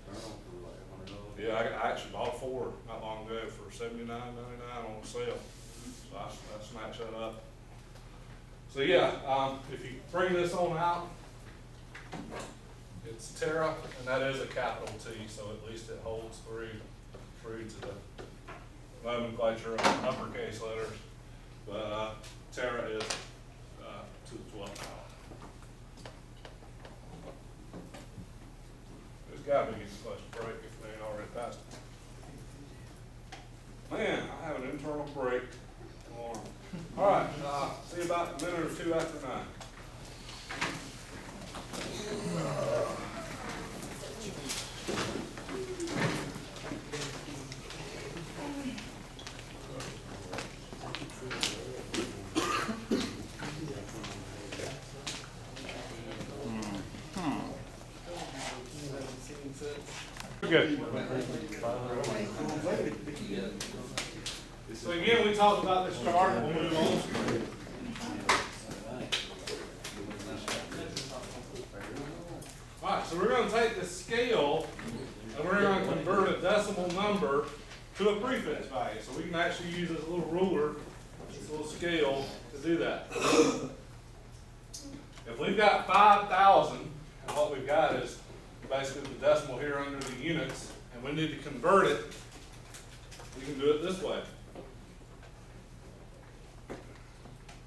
external for like $100. yeah, I actually bought 4 not long ago for $79.99 on sale. So I snatched that up. So yeah, if you bring this on out, it's tera, and that is a capital T, so at least it holds through to the nomenclature of uppercase letters. But tera is to the 12th power. There's got to be a special break if they ain't already passed it. Man, I have an internal break. All right, see you about a minute or two after 9. We're good. So again, we talked about this chart, we'll move on. Alright, so we're gonna take the scale and we're gonna convert a decimal number to a prefix value. So we can actually use this little ruler, this little scale to do that. If we've got 5,000, and what we've got is basically the decimal here under the units, and we need to convert it, we can do it this way.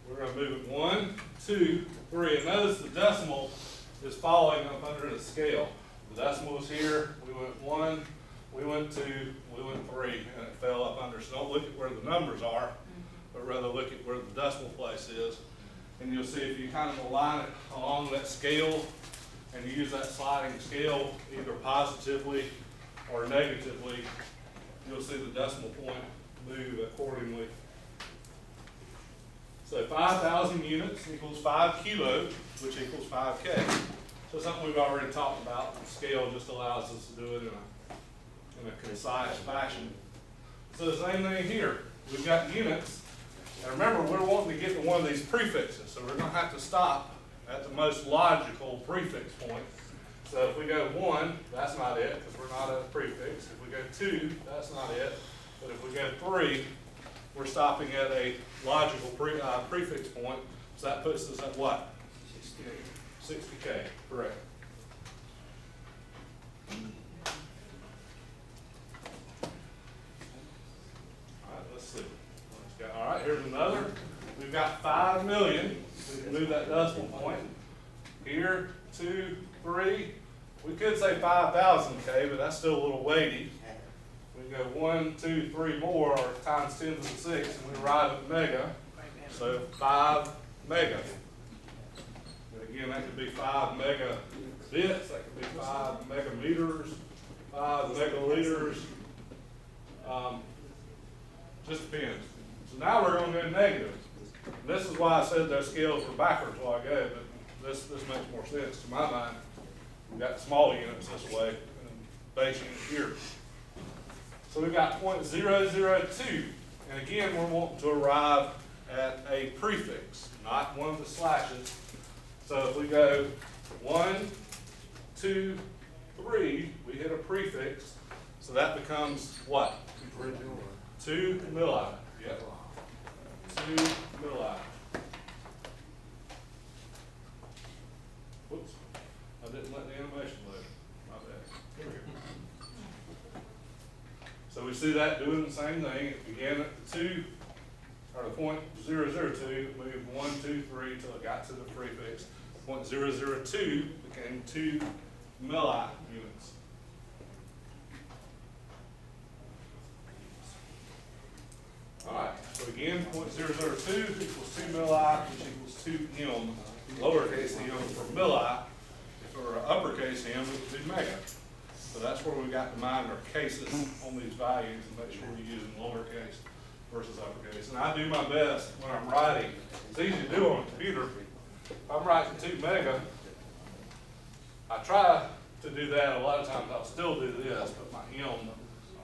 We're going to move it 1, 2, 3, and notice the decimal is falling up under the scale. The decimal is here, we went 1, we went 2, we went 3, and it fell up under. So don't look at where the numbers are, but rather look at where the decimal place is. And you'll see if you kind of align it along that scale and you use that sliding scale either positively or negatively, you'll see the decimal point move accordingly. So 5,000 units equals 5 kilos, which equals 5K. So something we've already talked about. The scale just allows us to do it in a concise fashion. So the same thing here. We've got units. And remember, we're wanting to get to one of these prefixes, so we're going to have to stop at the most logical prefix point. So if we go 1, that's not it, because we're not at a prefix. If we go 2, that's not it. But if we go 3, we're stopping at a logical prefix point. So that puts us at what? 60K, correct. All right, let's see. All right, here's another. We've got 5 million. We can move that decimal point. Here, 2, 3. We could say 5,000K, but that's still a little weighty. We go 1, 2, 3 more, or times 10 to the 6, and we arrive at mega. So 5 mega. And again, that could be 5 megabits. That could be 5 megameters, 5 megaliters. Just depends. So now we're going to go negative. And this is why I said those scales were backwards a while ago, but this makes more sense to my mind. We've got small units this way and base units here. So we've got 0.002. And again, we're wanting to arrive at a prefix, not one of the slashes. So if we go 1, 2, 3, we hit a prefix. So that becomes what? 2 milli. Yep. 2 milli. Whoops. I didn't let the animation load. My bad. Here we go. So we see that doing the same thing. It began at the 2, or the 0.002, moved 1, 2, 3 until it got to the prefix. 0.002 became 2 milli units. Alright, so again, 0.002 equals 2 milli, which equals 2 m, lowercase m for milli. If it were an uppercase m, it would be mega. So that's where we got to mind our cases on these values and make sure we're using lowercase versus uppercase. And I do my best when I'm writing. It's easy to do on a computer. If I'm writing 2 mega, I try to do that. A lot of times I'll still do this, but my m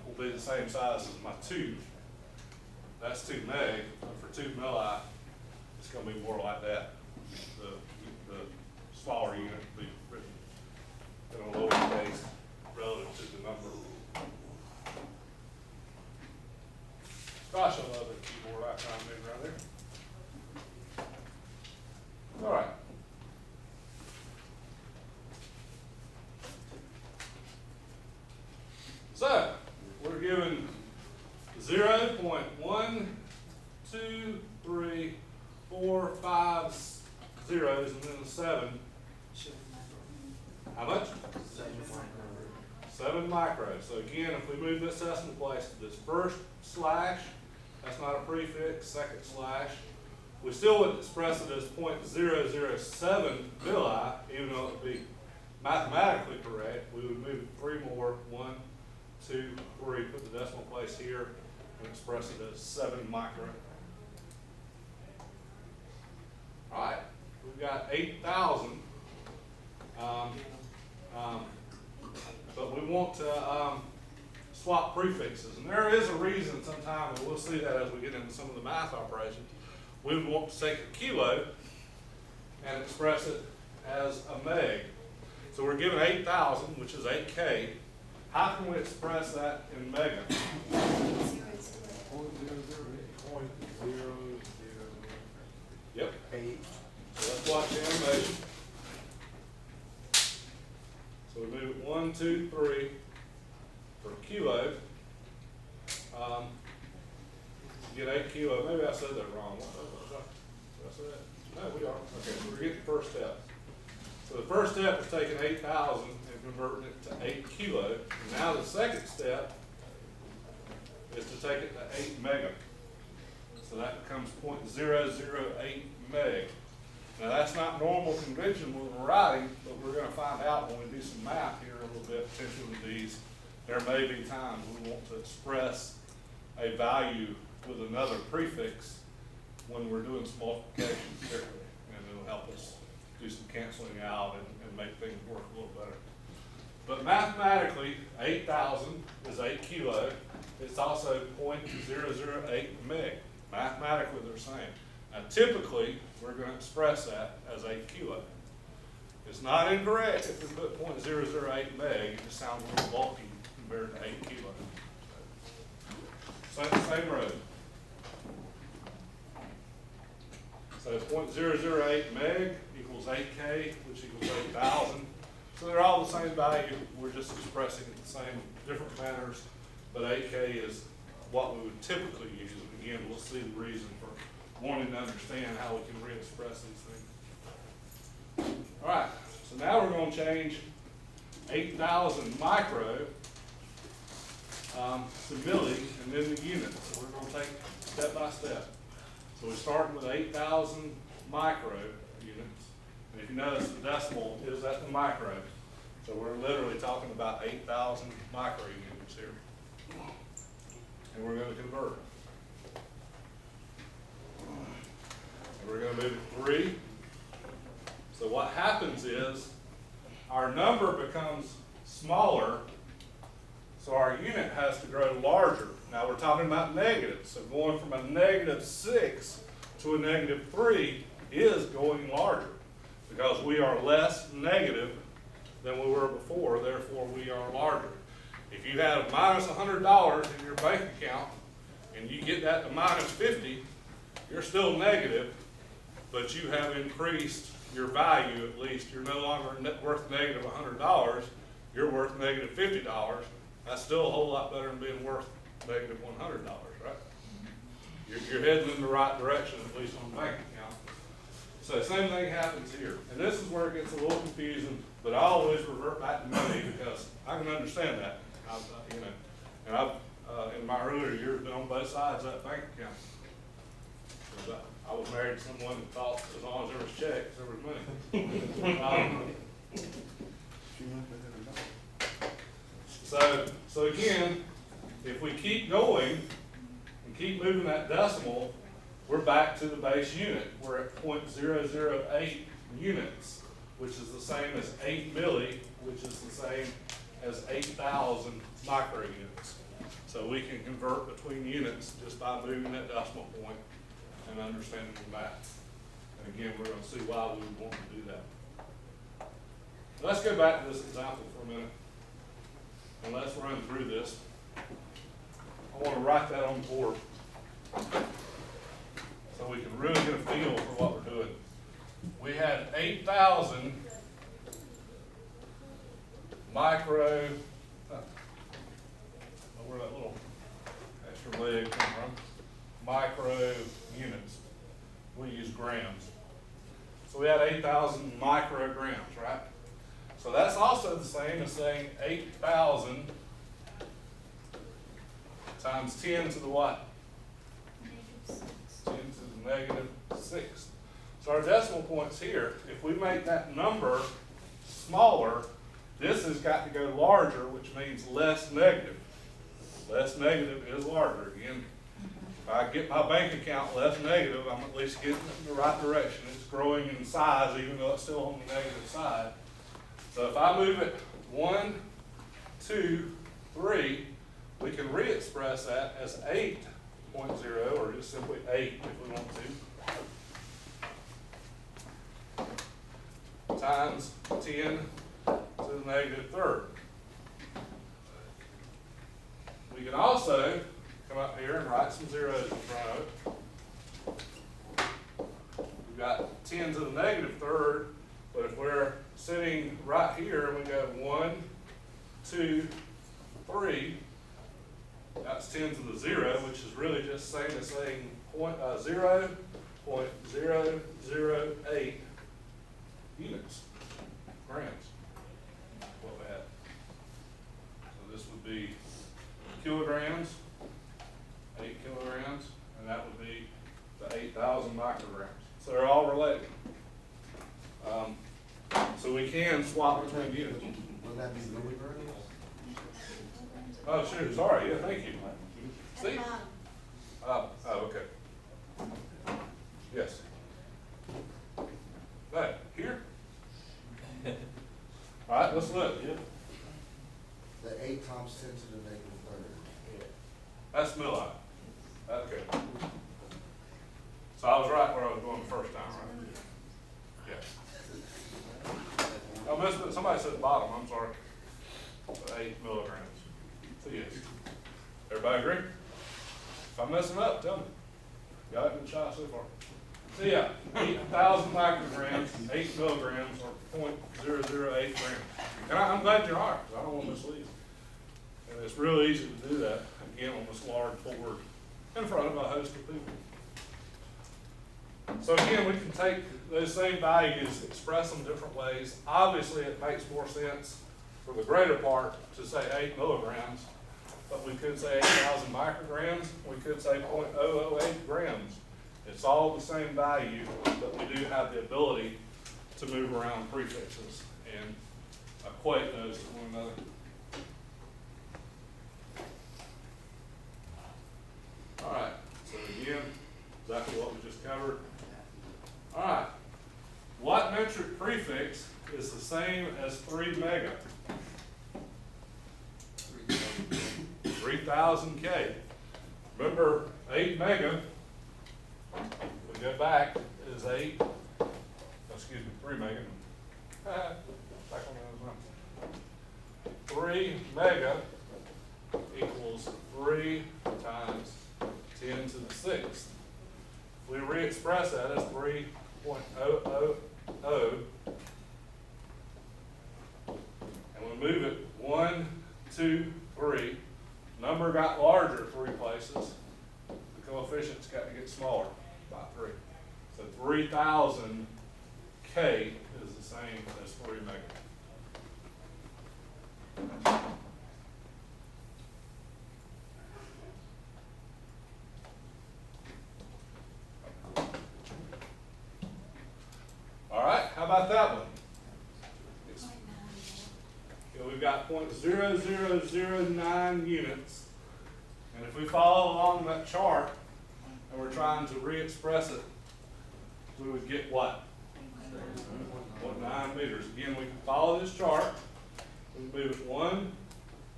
will be the same size as my 2. That's 2 meg, but for 2 milli, it's going to be more like that. The smaller unit will be written in a lower case relative to the number. Gosh, I love the keyboard icon move right there. All right. So, we're given 0.1, 2, 3, 4, 5 zeros, and then a 7. How much? 7 micros. So again, if we move this decimal place to this first slash, that's not a prefix, second slash, we still would express it as 0.007 milli, even though it would be mathematically correct. We would move 3 more, 1, 2, 3, put the decimal place here, and express it as 7 micro. All right, we've got 8,000. but we want to swap prefixes. And there is a reason sometimes, and we'll see that as we get into some of the math operations. We would want to take a kilo and express it as a meg. So we're given 8,000, which is 8K. How can we express that in mega? 0.00. Yep. 8. So let's watch the animation. So we move it 1, 2, 3 for kilo. You get 8 kilo. Maybe I said that wrong. What did I say that? No, we are. Okay, so we're getting the first step. So the first step is taking 8,000 and converting it to 8 kilo. And now the second step is to take it to 8 mega. So that becomes 0.008 meg. Now that's not normal convention when we're writing, but we're going to find out when we do some math here a little bit, potentially with these. There may be times we want to express a value with another prefix when we're doing some multiplication particularly, and it'll help us do some canceling out and make things work a little better. But mathematically, 8,000 is 8 kilo. It's also 0.008 meg. Mathematically, they're the same. Now, typically, we're going to express that as 8 kilo. It's not incorrect if we put 0.008 meg. It just sounds a little bulky compared to 8 kilo. Same road. So 0.008 meg equals 8K, which equals 8,000. So they're all the same value. We're just expressing it the same, different manners. But 8K is what we would typically use. And again, we'll see the reason for wanting to understand how we can re-express these things. All right, so now we're going to change 8,000 micro to milli and then the units. So we're going to take step by step. So we're starting with 8,000 micro units. And if you notice, the decimal is at the micro. So we're literally talking about 8,000 micro units here. And we're going to convert it. And we're going to move it 3. So what happens is our number becomes smaller, so our unit has to grow larger. Now we're talking about negatives, so going from a -6 to a -3 is going larger because we are less negative than we were before, therefore we are larger. If you had minus $100 in your bank account and you get that to -50, you're still negative, but you have increased your value at least. You're no longer worth negative $100, you're worth negative $50. That's still a whole lot better than being worth negative $100, right? You're heading in the right direction, at least on the bank account. So same thing happens here. And this is where it gets a little confusing, but I always revert back to money because I can understand that. And I've in my earlier years been on both sides of that bank account. I was married to someone who thought as long as there was checks, there was money. So again, if we keep going and keep moving that decimal, we're back to the base unit. We're at 0.008 units, which is the same as 8 milli, which is the same as 8,000 micro units. So we can convert between units just by moving that decimal point and understanding the math. And again, we're going to see why we would want to do that. Let's go back to this example for a minute. And let's run through this. I want to write that on the board so we can really get a feel for what we're doing. We had 8,000 micro, where that little extra leg come from, micro units. We use grams. So we had 8,000 micrograms, right? So that's also the same as saying 8,000 times 10 to the what? -6. 10 to the -6. So our decimal points here, if we make that number smaller, this has got to go larger, which means less negative. Less negative is larger. Again, if I get my bank account less negative, I'm at least getting it in the right direction. It's growing in size, even though it's still on the negative side. So if I move it 1, 2, 3, we can re-express that as 8.0, or just simply 8 if we want to, times 10 to the negative third. We can also come up here and write some zeros in front of it. We've got 10 to the negative third, but if we're sitting right here and we go 1, 2, 3, that's 10 to the 0, which is really just same as saying 0.008 units, grams. What we had. So this would be kilograms, 8 kilograms, and that would be the 8,000 micrograms. So they're all related. So we can swap between units. Would that be milligrams? Oh, sure, sorry, yeah, thank you. See? At mine. Oh, okay. Yes. Right, here? All right, let's look. The 8 times 10 to the negative third. That's milli. Okay. So I was right where I was going the first time, right? Yeah. I missed it. Somebody said bottom, I'm sorry. 8 milligrams. So yes. Everybody agree? If I'm messing up, tell me. Got it in the shot so far. So yeah, 8,000 micrograms, 8 milligrams, or 0.008 grams. And I'm glad you are, because I don't want to mislead you. And it's real easy to do that, again, on this large board in front of a host of people. So again, we can take those same values, express them different ways. Obviously, it makes more sense for the greater part to say 8 milligrams, but we could say 8,000 micrograms, we could say 0.008 grams. It's all the same value, but we do have the ability to move around prefixes and equate those to one another. All right, so again, exactly what we just covered. All right, what metric prefix is the same as 3 mega? 3,000 K. Remember, 8 mega, we go back, is 3 mega. Back on the other one. 3 mega equals 3 times 10 to the 6th. We re-express that as 3.000, and we move it 1, 2, 3. Number got larger 3 places. The coefficients got to get smaller by 3. So 3,000 K is the same as 3 mega. All right, how about that one? We've got 0.0009 units. And if we follow along that chart and we're trying to re-express it, we would get what? 0.9 meters. Again, we can follow this chart. We move it 1,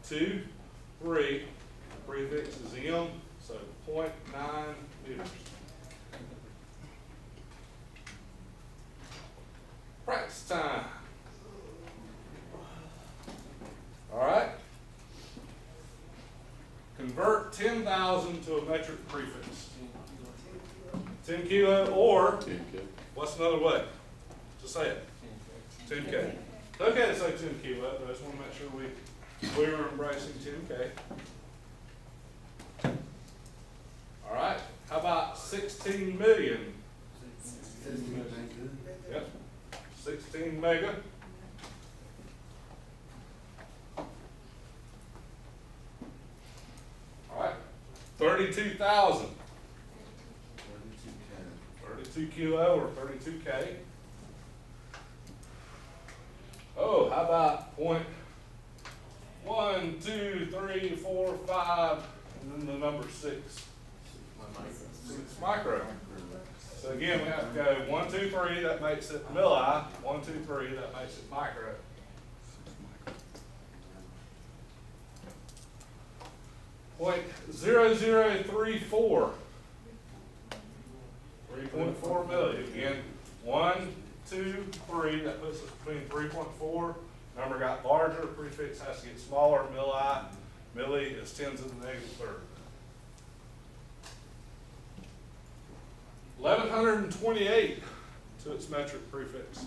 2, 3. The prefix is M, so 0.9 meters. Practice time. All right. Convert 10,000 to a metric prefix. 10 kilo, or 10K. what's another way to say it? 10K. It's okay to say 10 kilo, but I just want to make sure we're embracing 10K. All right. How about 16 million? 15 Yep. 16 mega. All right. 32,000. 32 kilo or 32K. Oh, how about point 1, 2, 3, 4, 5, and then the number 6. 6 micro. So again, we have to go 1, 2, 3, that makes it milli. 1, 2, 3, that makes it micro. .0034. 3.4 million. Again, 1, 2, 3. That puts us between 3.4. Number got larger. Prefix has to get smaller. Milli. Milli is 10 to the negative third. 1128 to its metric prefix.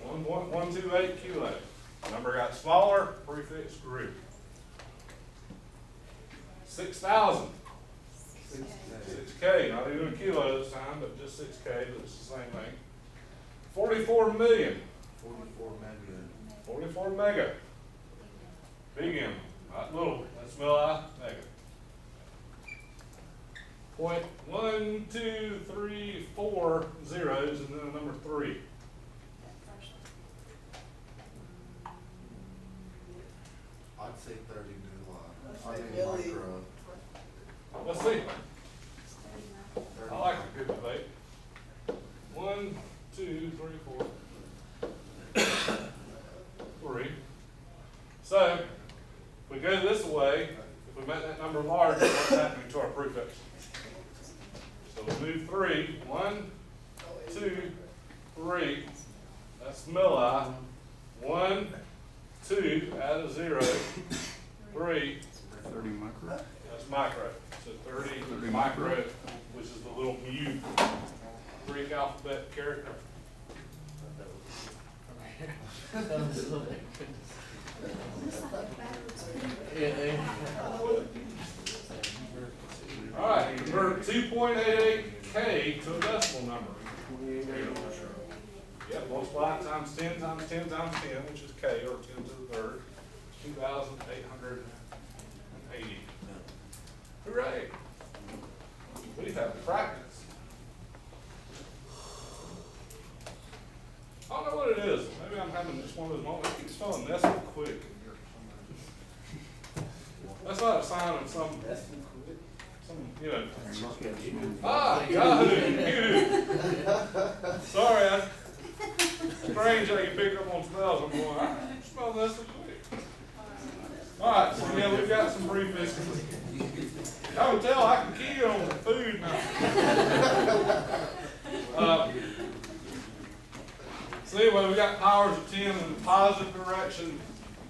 128 kilo. Number got smaller. Prefix grew. 6,000. 6K, not even a kilo this time, but just 6K, but it's the same thing. 44 million. 44 mega. Big M, not little. That's milli, mega. 0.1234 zeros and then a number 3. I'd say 30 milli. Let's I say think milli. micro. Let's see. I like a good debate. 1, 2, 3, 4, 3. So, if we go this way, if we make that number larger, what's happening to our prefix? So we move 3. 1, 2, 3. That's milli. 1, 2, add a 0. 3. 30 micro. That's micro. So 30 micro, which is the little mu Greek alphabet character. All right, convert 2.88K to a decimal number. Yep, multiply it times 10 times 10 times 10, which is K, or 10 to the third. 2,880. Hooray! We have practice. I don't know what it is. Maybe I'm having just one of those moments. It keeps spelling nested quick in here for some reason. That's not a sign of some, you know. Yahoo! Sorry, strange how you pick up on spells. I'm going, I smell nested quick. All right, so yeah, we've got some prefixes. Y'all can tell I can key on the food now. So anyway, we got powers of 10 in the positive direction.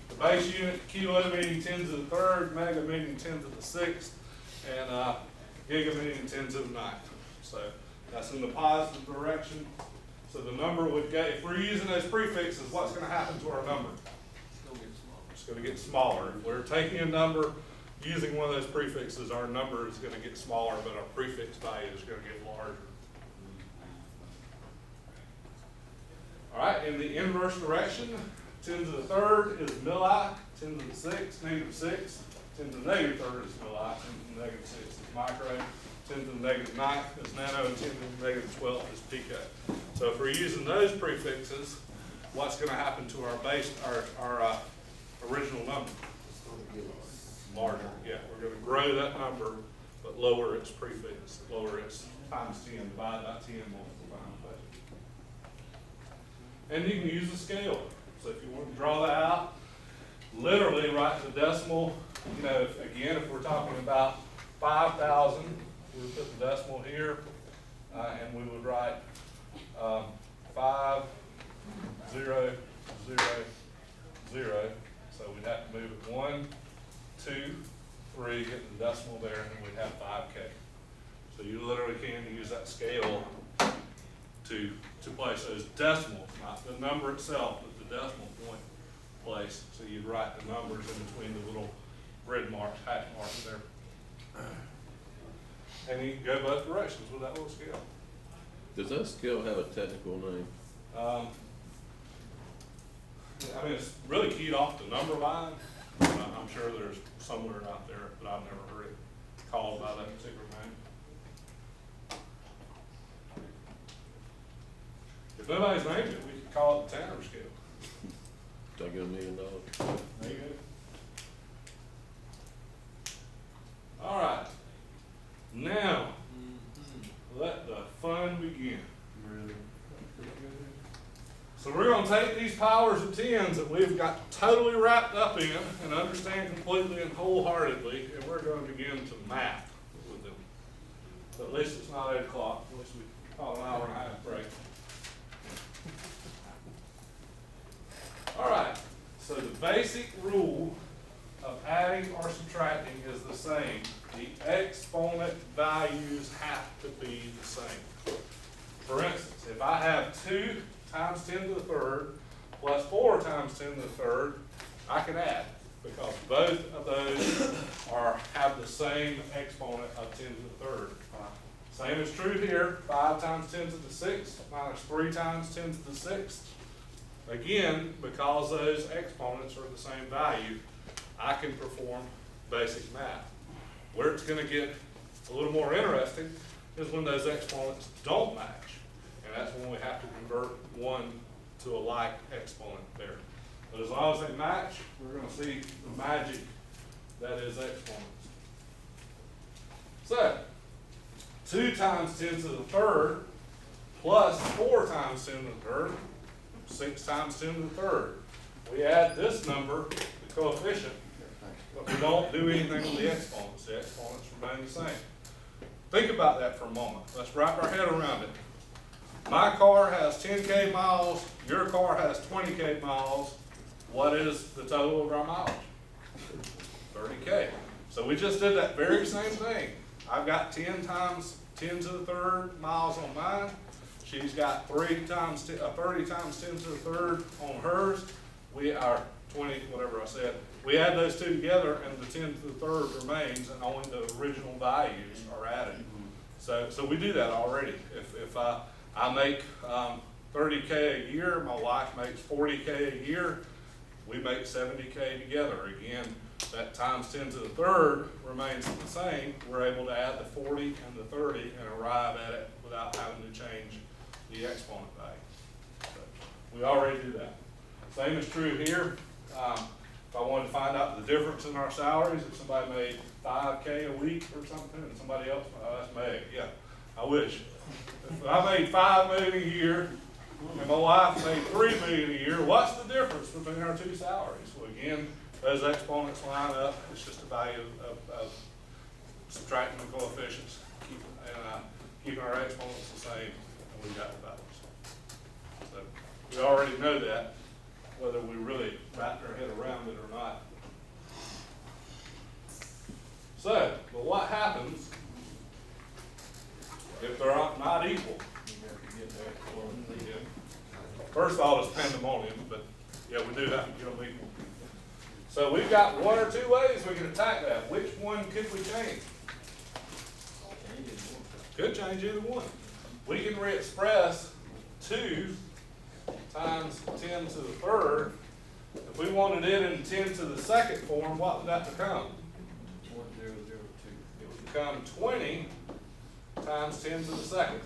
The base unit, kilo meaning 10 to the third, mega meaning 10 to the sixth, and giga meaning 10 to the ninth. So that's in the positive direction. So the number would get, if we're using those prefixes, what's going to happen to our number? It's going to get smaller. If we're taking a number using one of those prefixes, our number is going to get smaller, but our prefix value is going to get larger. All right, in the inverse direction, 10 to the third is milli, 10 to the sixth, negative 6, 10 to the negative third is milli, 10 to the negative 6 is micro, 10 to the negative ninth is nano, and 10 to the negative 12th is pico. So if we're using those prefixes, what's going to happen to our base, our original number? It's going to get Larger, yeah. We're going to grow that number, but lower its prefix, lower its times 10, divide by 10, multiply by 10. And you can use a scale. So if you want to draw that out, literally write the decimal. You know, again, if we're talking about 5,000, we would put the decimal here, and we would write 5, 0, 0, 0. So we'd have to move it 1, 2, 3, get the decimal there, and then we'd have 5K. So you literally can use that scale to place those decimals, not the number itself, but the decimal point place. So you'd write the numbers in between the little grid marks, hash marks there. And you can go both directions with that little scale. Does that scale have a technical name? I mean, it's really keyed off the number line. I'm sure there's somewhere out there, but I've never heard it called by that particular name. If nobody's named it, we could call it the Tanner scale. Do I get $1 million? There you go. All right. Now, let the fun begin. So we're going to gonna take these powers of tens that we've got totally wrapped up in and understand completely and wholeheartedly, and we're gonna begin to math with them. So at least it's not 8 o'clock, at least we call an hour and a half break. All right, so the basic rule of adding or subtracting is the same. The exponent values have to be the same. For instance, if I have 2 times 10 to the third plus 4 times 10 to the third, I can add, because both of those have the same exponent of 10 to the third. Same is true here, 5 times 10 to the 6th minus 3 times 10 to the 6th. Again, because those exponents are the same value, I can perform basic math. Where it's going to get a little more interesting is when those exponents don't match. And that's when we have to convert one to a like exponent there. But as long as they match, we're going to see the magic that is exponents. So, 2 times 10 to the third plus 4 times 10 to the third, 6 times 10 to the third. We add this number, the coefficient, but we don't do anything with the exponents. The exponents remain the same. Think about that for a moment. Let's wrap our head around it. My car has 10K miles, your car has 20K miles. What is the total of our mileage? 30K. So we just did that very same thing. I've got 10 times 10 to the third miles on mine. She's got 30 times 10 to the third on hers. We are 20, whatever I said. We add those two together and the 10 to the third remains and only the original values are added. So we do that already. If I make 30K a year, my wife makes 40K a year, we make 70K together. Again, that times 10 to the third remains the same. We're able to add the 40 and the 30 and arrive at it without having to change the exponent value. So we already do that. Same is true here. If I wanted to find out the difference in our salaries, if somebody made 5K a week or something, and somebody else, that's Meg, yeah, I wish. If I made $5 million a year, and my wife made $3 million a year, what's the difference between our two salaries? Well, again, those exponents line up. It's just a value of subtracting the coefficients, keeping our exponents the same, and we've got the values. So we already know that, whether we really wrapped our head around it or not. So, but what happens if they're not equal? First of all, it's pandemonium, but yeah, we do have to get them equal. So we've got one or two ways we can attack that. Which one could we change? Could change either one. We can re-express 2 times 10 to the third. If we wanted it in 10 to the second form, what would that become? 1002. It would become 20 times 10 to the second.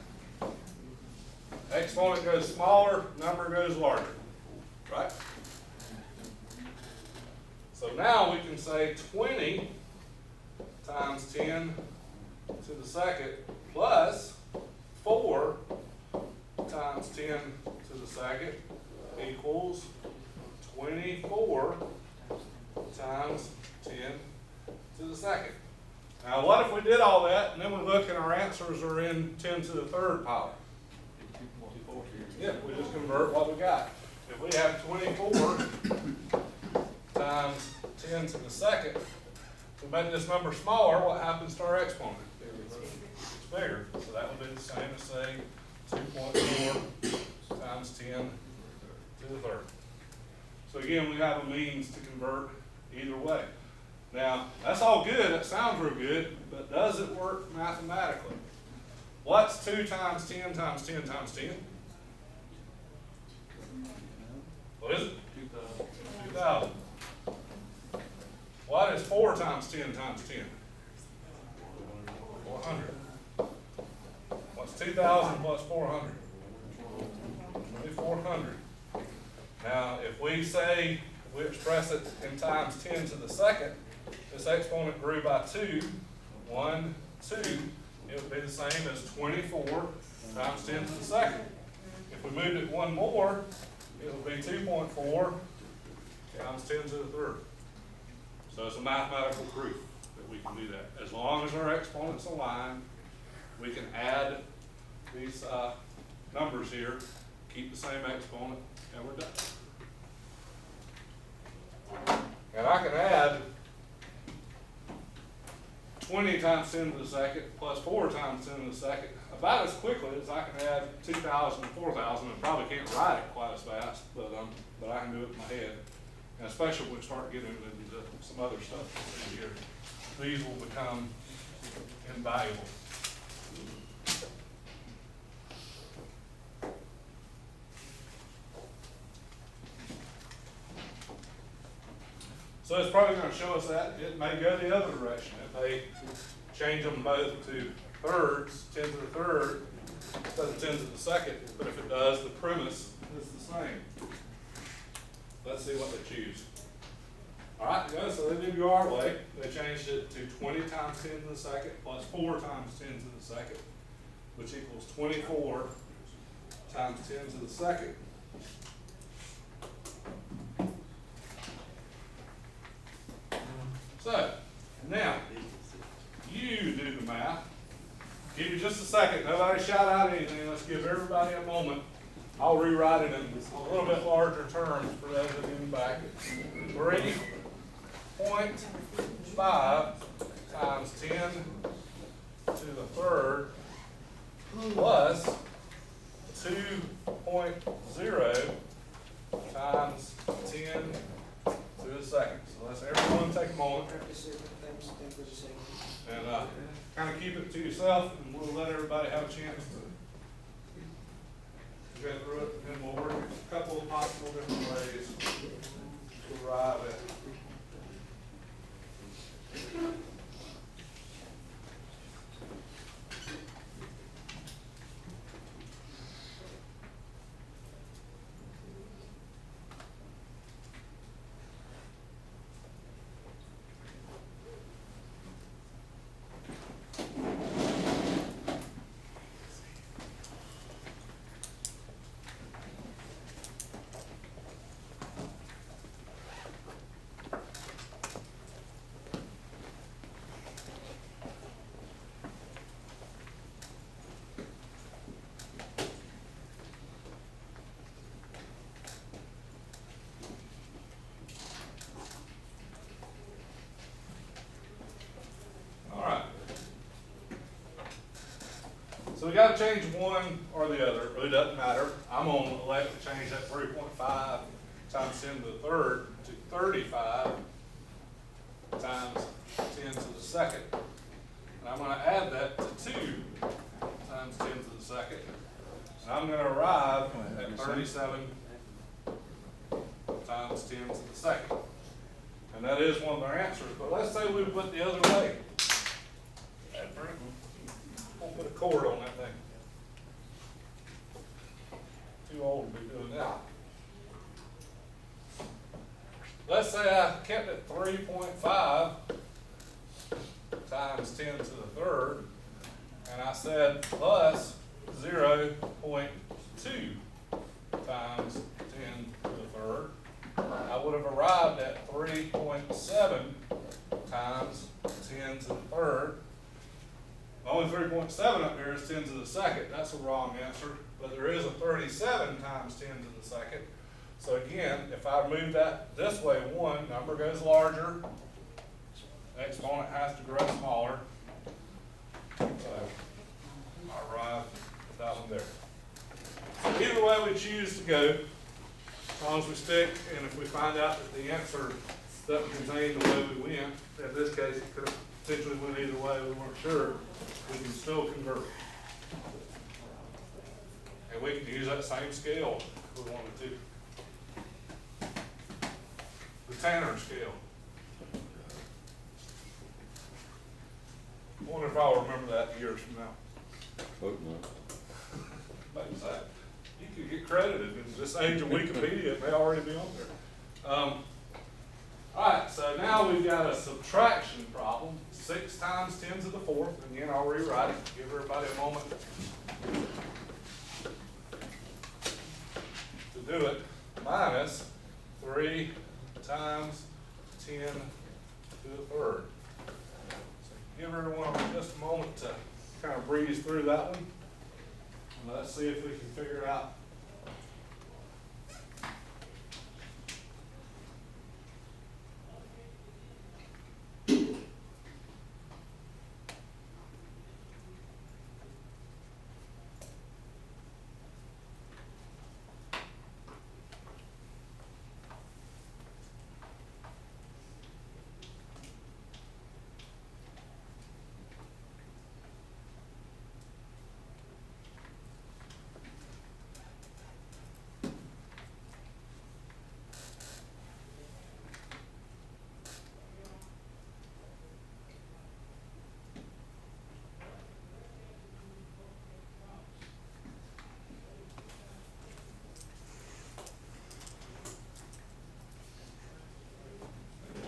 Exponent goes smaller, number goes larger, right? So now we can say 20 times 10 to the second plus 4 times 10 to the second equals 24 times 10 to the second. Now what if we did all that and then we look and our answers are in 10 to the third power? Yeah, we just convert what we got. If we have 24 times 10 to the second, to make this number smaller, what happens to our exponent? It's bigger. So that would be the same as saying 2.4 times 10 to the third. So again, we have a means to convert either way. Now, that's all good. That sounds real good, but does it work mathematically? What's 2 times 10 times 10 times 10? What is it? 2,000. What is 4 times 10 times 10? 400. What's 2,000 plus 400? 2,400. Now, if we express it in times 10 to the second, this exponent grew by 2. 1, 2. It would be the same as 24 times 10 to the second. If we moved it one more, it'll be 2.4 times 10 to the third. So it's a mathematical proof that we can do that. As long as our exponents align, we can add these numbers here, keep the same exponent, and we're done. And I can add 20 times 10 to the second plus 4 times 10 to the second about as quickly as I can add 2,000 and 4,000, and probably can't write it quite as fast, but I can do it in my head. And especially when we start getting into some other stuff in here, these will become invaluable. So it's probably going to show us that it may go the other direction. It may change them both to thirds, 10 to the third, instead of 10 to the second. But if it does, the premise is the same. Let's see what they choose. All right, guys, so they did go our way. They changed it to 20 times 10 to the second plus 4 times 10 to the second, which equals 24 times 10 to the second. So, now, you do the math. Give you just a second. Nobody shout out anything. Let's give everybody a moment. I'll rewrite it in a little bit larger terms for those of you in the back. 3.5 times 10 to the third plus 2.0 times 10 to the second. So let's everyone take a moment and kind of keep it to yourself, and we'll let everybody have a chance to go through it, and we'll work a couple of possible different ways to arrive at. So we got to change one or the other. It really doesn't matter. I'm going to elect to change that 3.5 times 10 to the third to 35 times 10 to the second. And I'm going to add that to 2 times 10 to the second. And I'm going to arrive at 37 times 10 to the second. And that is one of their answers. But let's say we put the other way. We'll put a cord on that thing. Too old to be doing that. Let's say I kept it 3.5 times 10 to the third, and I said plus 0.2 times 10 to the third. I would have arrived at 3.7 times 10 to the third. Only 3.7 up here is 10 to the second. That's a wrong answer, but there is a 37 times 10 to the second. So again, if I move that this way, one number goes larger, the exponent has to grow smaller. So I arrive at that one there. So either way we choose to go, as long as we stick, and if we find out that the answer doesn't contain the way we went, in this case it could have potentially went either way, we weren't sure, we can still convert. And we can use that same scale if we wanted to. The Tanner scale. I wonder if I'll remember that years from now. Hope not. Maybe that. You could get credited in this age of Wikipedia, it may already be on there. Alright, so now we've got a subtraction problem. 6 times 10 to the fourth. Again, I'll rewrite it, give everybody a moment to do it. minus 3 times 10 to the third. So give everyone just a moment to kind of breeze through that one. And let's see if we can figure it out.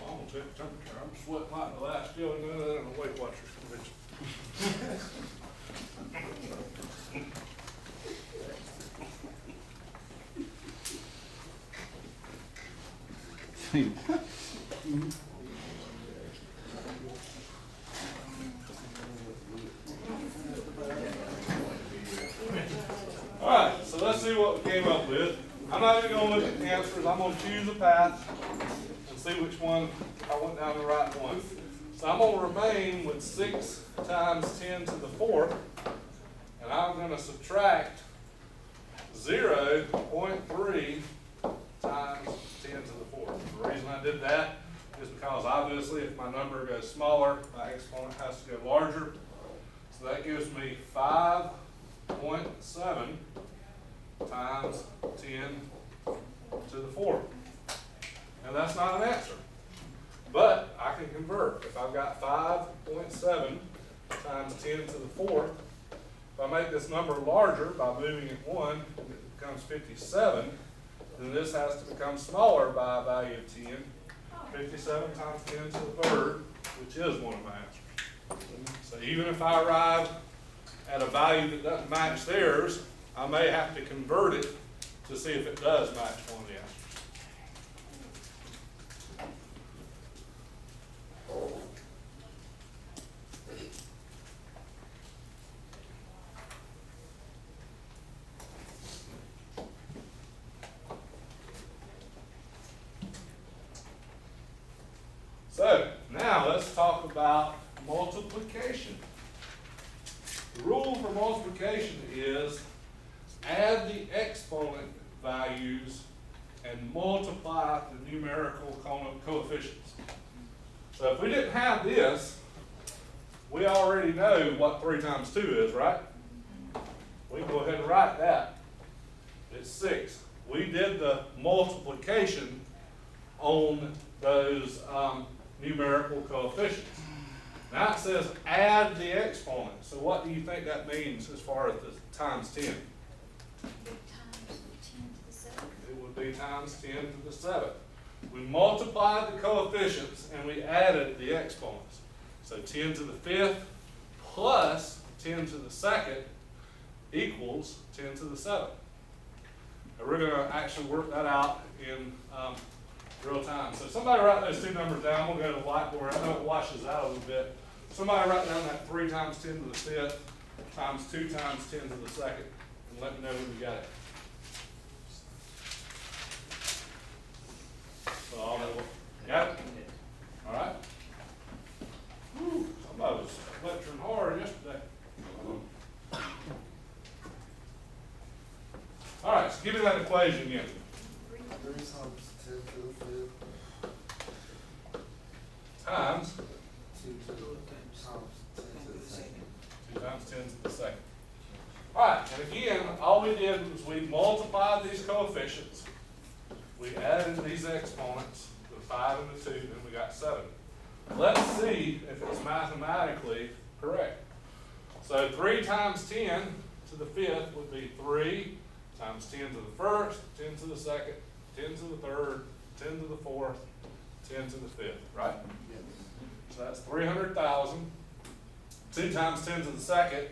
I'm gonna check the temperature. I'm sweating like the last feeling of that in a Weight Watchers convention. All right, so let's see what we came up with. I'm not even gonna look at the answers. I'm gonna choose a path and see which one I went down the right one. So I'm gonna remain with 6 times 10 to the 4th, and I'm gonna subtract 0.3 times 10 to the 4th. The reason I did that is because obviously if my number goes smaller, my exponent has to go larger. So that gives me 5.7 times 10 to the 4th. And that's not an answer, but I can convert. If I've got 5.7 times 10 to the 4th, if I make this number larger by moving it 1, it becomes 57, then this has to become smaller by a value of 10. 57 times 10 to the 3rd, which is one of my answers. So even if I arrive at a value that doesn't match theirs, I may have to convert it to see if it does match one of the answers. So now let's talk about multiplication. The rule for multiplication is add the exponent values and multiply the numerical coefficients. So if we didn't have this, we already know what 3 times 2 is, right? We can go ahead and write that. It's 6. We did the multiplication on those numerical coefficients. Now it says add the exponent. So what do you think that means as far as the times 10? Times 10 to the 7th. It would be times 10 to the 7th. We multiplied the coefficients and we added the exponents. So 10 to the 5th plus 10 to the 2nd equals 10 to the 7th. And we're going to actually work that out in real time. So somebody write those two numbers down. We'll go to the whiteboard. I know it washes out a little bit. Somebody write down that 3 times 10 to the 5th times 2 times 10 to the 2nd and let me know when you got it. So I'll know. Got it? All right. Whew, somebody was lecturing hard yesterday. All right, so give me that equation again. 3 times 10 to the 5th Times 2 to the times 10 to the 2nd. 2 times 10 to the 2nd. All right, and again, all we did was we multiplied these coefficients. We added these exponents, the 5 and the 2, and we got 7. Let's see if it's mathematically correct. So 3 times 10 to the 5th would be 3 times 10 to the 1st, 10 to the 2nd, 10 to the 3rd, 10 to the 4th, 10 to the 5th, right? Yes. So that's 300,000. 2 times 10 to the 2nd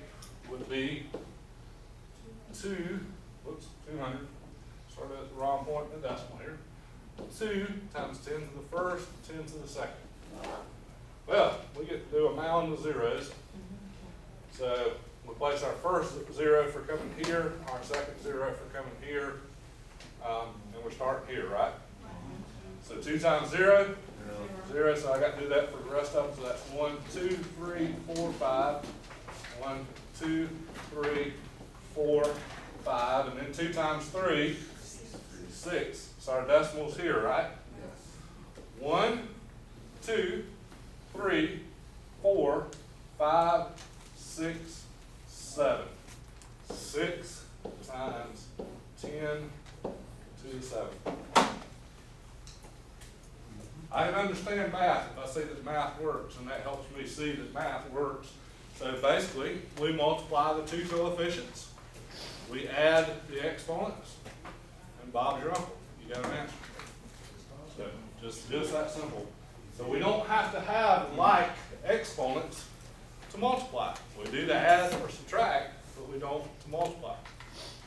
would be 200. So sort of at the wrong point in the decimal here. 2 times 10 to the first, 10 to the second. Well, we get to do a mound of zeros. So we place our first 0 for coming here, our second 0 for coming here, and we're starting here, right? So 2 times 0, 0, so I got to do that for the rest of them. So that's 1, 2, 3, 4, 5. 1, 2, 3, 4, 5, and then 2 times 3, 6. So our decimal's here, right? 1, 2, 3, 4, 5, 6, 7. 6 times 10 to the 7. I can understand math if I see that math works, and that helps me see that math works. So basically, we multiply the two coefficients. We add the exponents, and Bob's your uncle. You got an answer. So just that simple. So we don't have to have like exponents to multiply. We do the add or subtract, but we don't to multiply,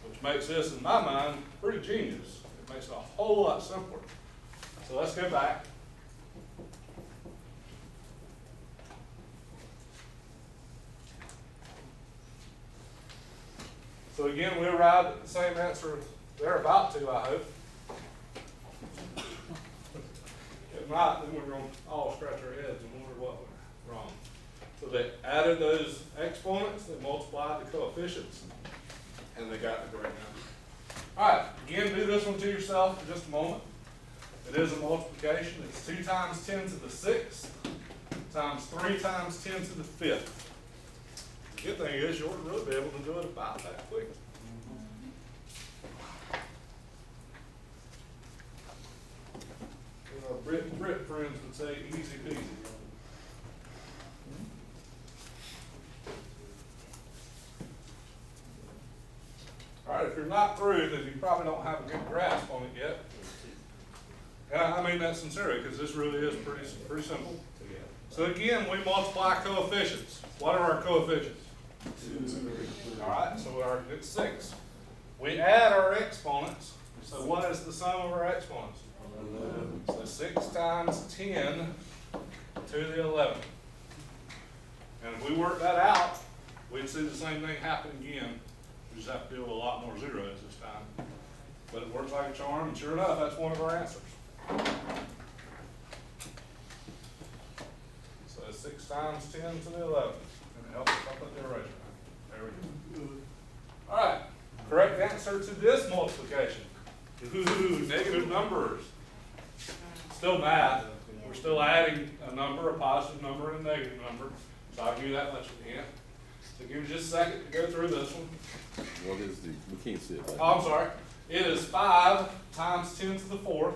which makes this, in my mind, pretty genius. It makes it a whole lot simpler. So let's go back. So again, we arrived at the same answer they're about to, I hope. If not, then we're going to all scratch our heads and wonder what went wrong. So they added those exponents, they multiplied the coefficients, and they got the correct number. All right, again, do this one to yourself for just a moment. It is a multiplication. It's 2 times 10 to the 6th times 3 times 10 to the 5th. The good thing is you ought to really be able to do it about that quick. Our Brit friends would say easy peasy. All right, if you're not through, then you probably don't have a good grasp on it yet. And I mean that sincerely, because this really is pretty simple. So again, we multiply coefficients. What are our coefficients? 2. All right, so it's 6. We add our exponents. So what is the sum of our exponents? 11. So 6 times 10 to the 11. And if we work that out, we'd see the same thing happen again. We just have to deal with a lot more zeros this time. But it works like a charm, and sure enough, that's one of our answers. So 6 times 10 to the 11. And it helps if I put the eraser on. There we go. All right, correct answer to this multiplication. Ooh, negative numbers. Still math. We're still adding a number, a positive number, and a negative number. So I'll give you that much again. So give me just a second to go through this one. What is the, we can't see it. Oh, I'm sorry. It is 5 times 10 to the 4th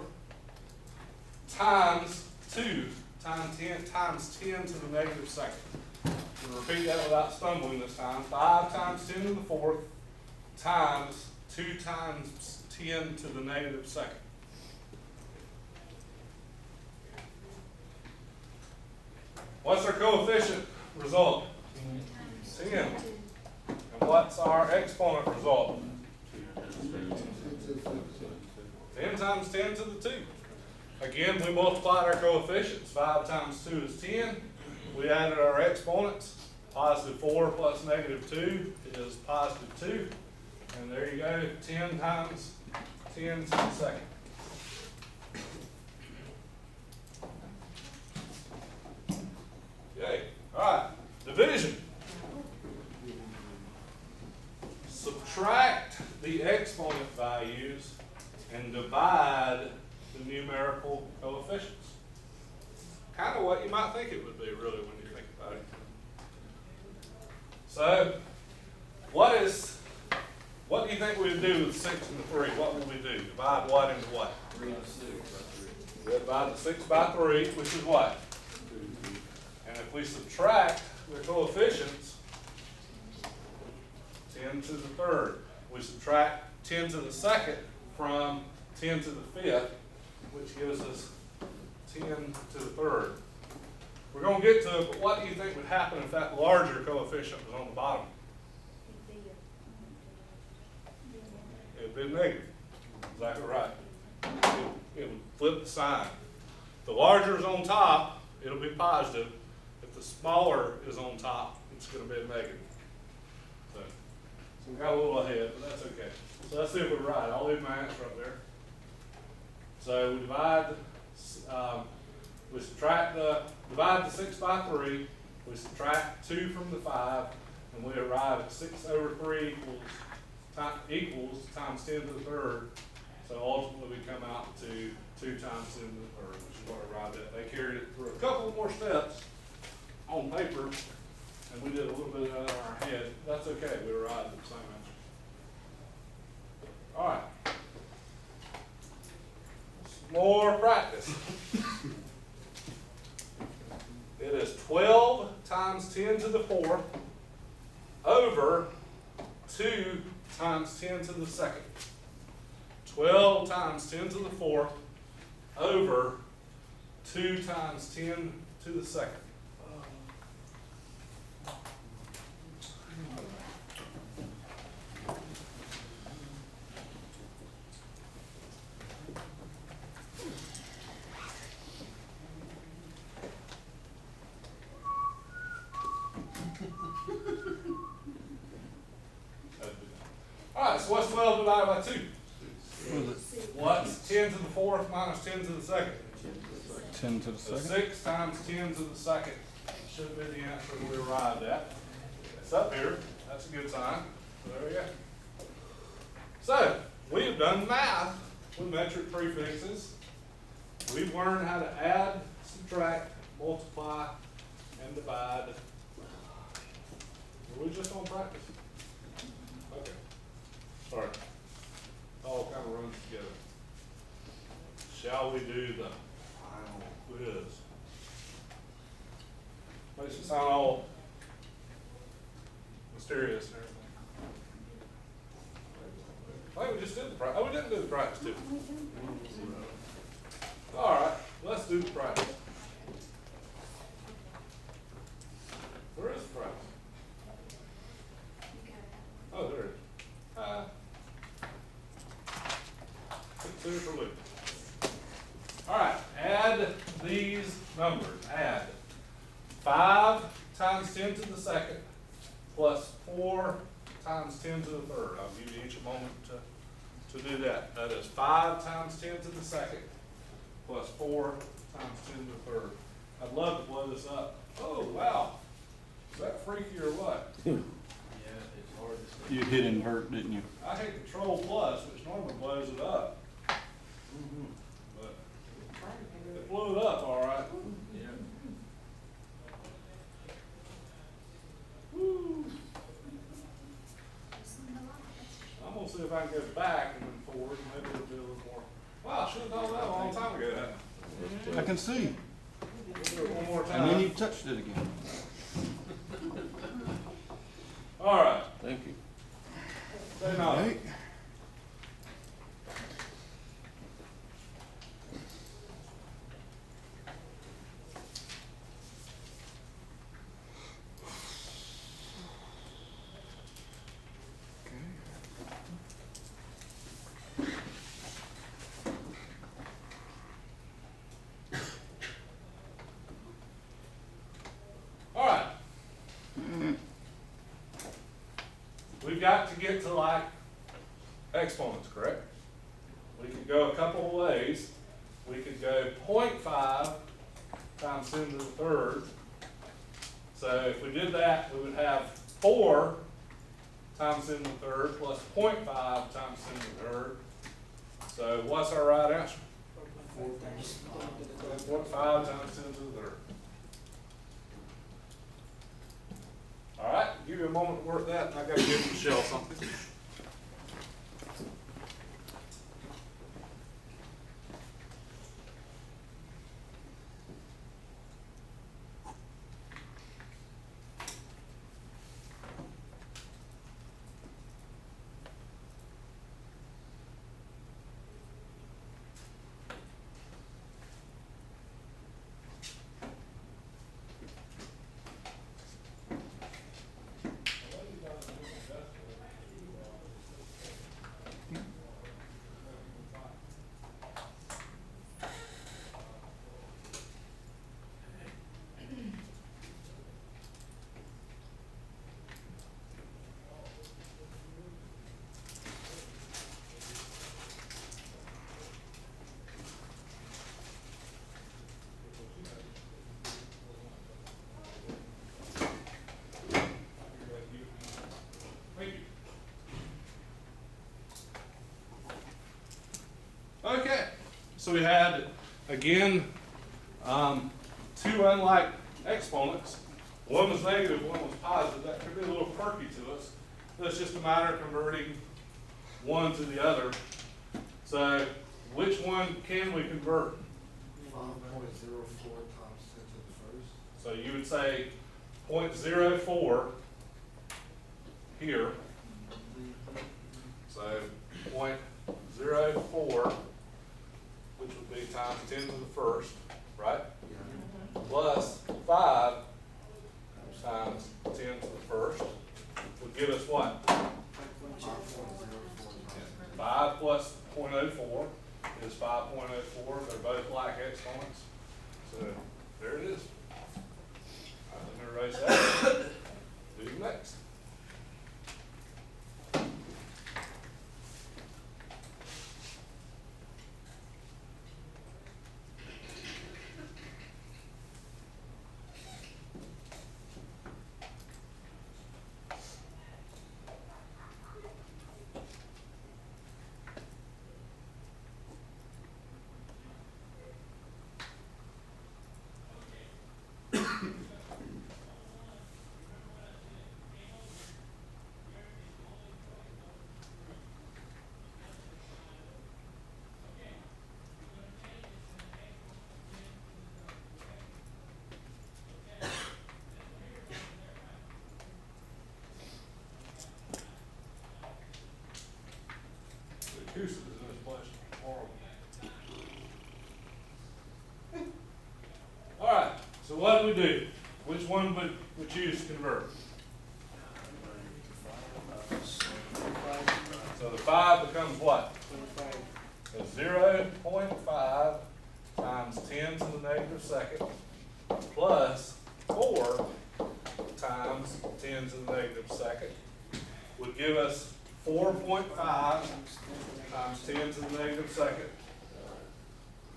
times 2 times 10 to the negative second. We'll repeat that without stumbling this time. 5 times 10 to the 4th times 2 times 10 to the negative second. What's our coefficient result? 10. And what's our exponent result? 10 times 10 to the 2. Again, we multiplied our coefficients. 5 times 2 is 10. We added our exponents. Positive 4 plus negative 2 is positive 2. And there you go, 10 times 10 to the second. Okay, all right, division. Subtract the exponent values and divide the numerical coefficients. Kind of what you might think it would be, really, when you think about it. So, what do you think we would do with 6 and the 3? What would we do? Divide what into what? 3 to 6 by 3. We divide the 6 by 3, which is what? 2. And if we subtract the coefficients, 10 to the 3rd. We subtract 10 to the 2nd from 10 to the 5th, which gives us 10 to the 3rd. We're going to get to it, but what do you think would happen if that larger coefficient was on the bottom? It would be negative. Exactly right. It would flip the sign. The larger is on top, it'll be positive. If the smaller is on top, it's gonna be a negative. So we got a little ahead, but that's okay. So let's see if we're right. I'll leave my answer up there. So we divide, we divide the 6 by 3, we subtract 2 from the 5, and we arrive at 6 over 3 equals times 10 to the third. So ultimately we come out to 2 times 10 to the third, which is what I arrived at. They carried it through a couple more steps on paper, and we did a little bit of that in our head. That's okay, we arrived at the same answer. All right. More practice. It is 12 times 10 to the 4th over 2 times 10 to the 2nd. 12 times 10 to the 4th over 2 times 10 to the 2nd. All right, so what's 12 divided by 2? What's 10 to the 4th minus 10 to the 2nd? 10 to the So second. 6 times 10 to the 2nd should be the answer we arrived at. It's up here. That's a good sign. So there we go. So we have done math with metric prefixes. We've learned how to add, subtract, multiply, and divide. Were we just on practice? Okay. Sorry. All kind of runs together. Shall we do the final quiz? Makes it sound all mysterious and everything. I think we just did the practice. Oh, we didn't do the practice, did we? All right, let's do the practice. Where is the practice? Oh, there it is. Two for Luke. All right, add these numbers. Add 5 times 10 to the 2nd plus 4 times 10 to the 3rd. I'll give you each a moment to do that. That is 5 times 10 to the 2nd plus 4 times 10 to the 3rd. I'd love to blow this up. Oh, wow. Is that freaky or what? You hit invert, didn't you? I hit Control Plus, which normally blows it up. But it blew it up all right. Woo. I'm gonna see if I can go back and then forward, maybe it'll be a little more. Wow, I should have done that a long time ago. I can see. We'll do it one more And then time. you touched it again. All right, Thank you. stay now. Right. All right. We've got to get to like exponents, correct? We could go a couple of ways. We could go 0.5 times 10 to the 3rd. So if we did that, we would have 4 times 10 to the 3rd plus 0.5 times 10 to the 3rd. So what's our right answer? 4.5 times 10 to the 3rd. All right, give you a moment to work that, and I gotta give Michelle something. So we had, again, two unlike exponents. One was negative, one was positive. That could be a little quirky to us. But it's just a matter of converting one to the other. So which one can we convert? 5.04 times 10 to the first. So you would say 0.04 here. So 0.04, which would be times 10 to the first, right? Yeah. Plus 5 times 10 to the first would give us what? 5.04 times. 5 plus 0.04 is 5.04. They're both like exponents. So there it is. All right, let me erase that. Do next. The acoustics in this place are horrible. All right, so what do we do? Which one would we choose to convert? So the 5 becomes what? So 0.5 times 10 to the negative second plus 4 times 10 to the negative second would give us 4.5 times 10 to the negative second,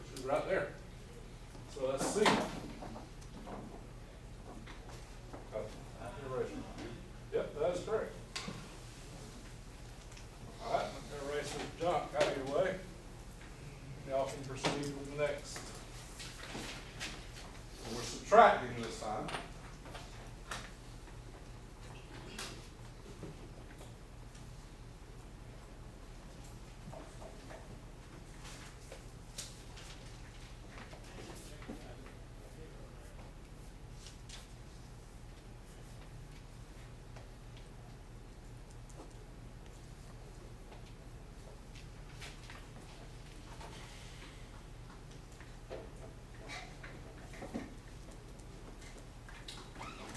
which is right there. So let's see. Yep, that is correct. All right, I'm gonna erase this junk out of your way. Y'all can proceed with the next. So we're subtracting this time.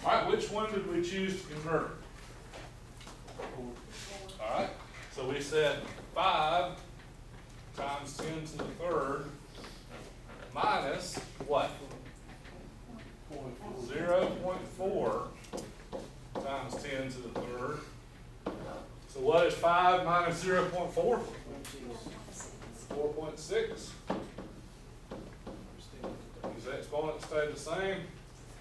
All right, which one did we choose to convert? All right, so we said 5 times 10 to the third minus what? 0.4 times 10 to the third. So what is 5 minus 0.4? 4.6. These exponents stay the same.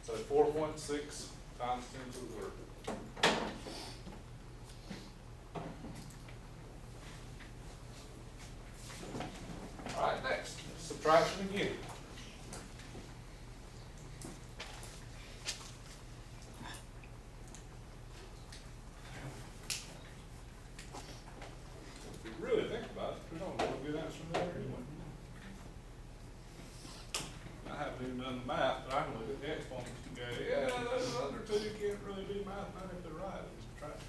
So 4.6 times 10 to the third. All right, next, subtraction again. If you really think about it, we don't have a good answer there anyway. I haven't even done the math, but I can look at the exponents and go, yeah, those other two you can't really do mathematically right and subtract.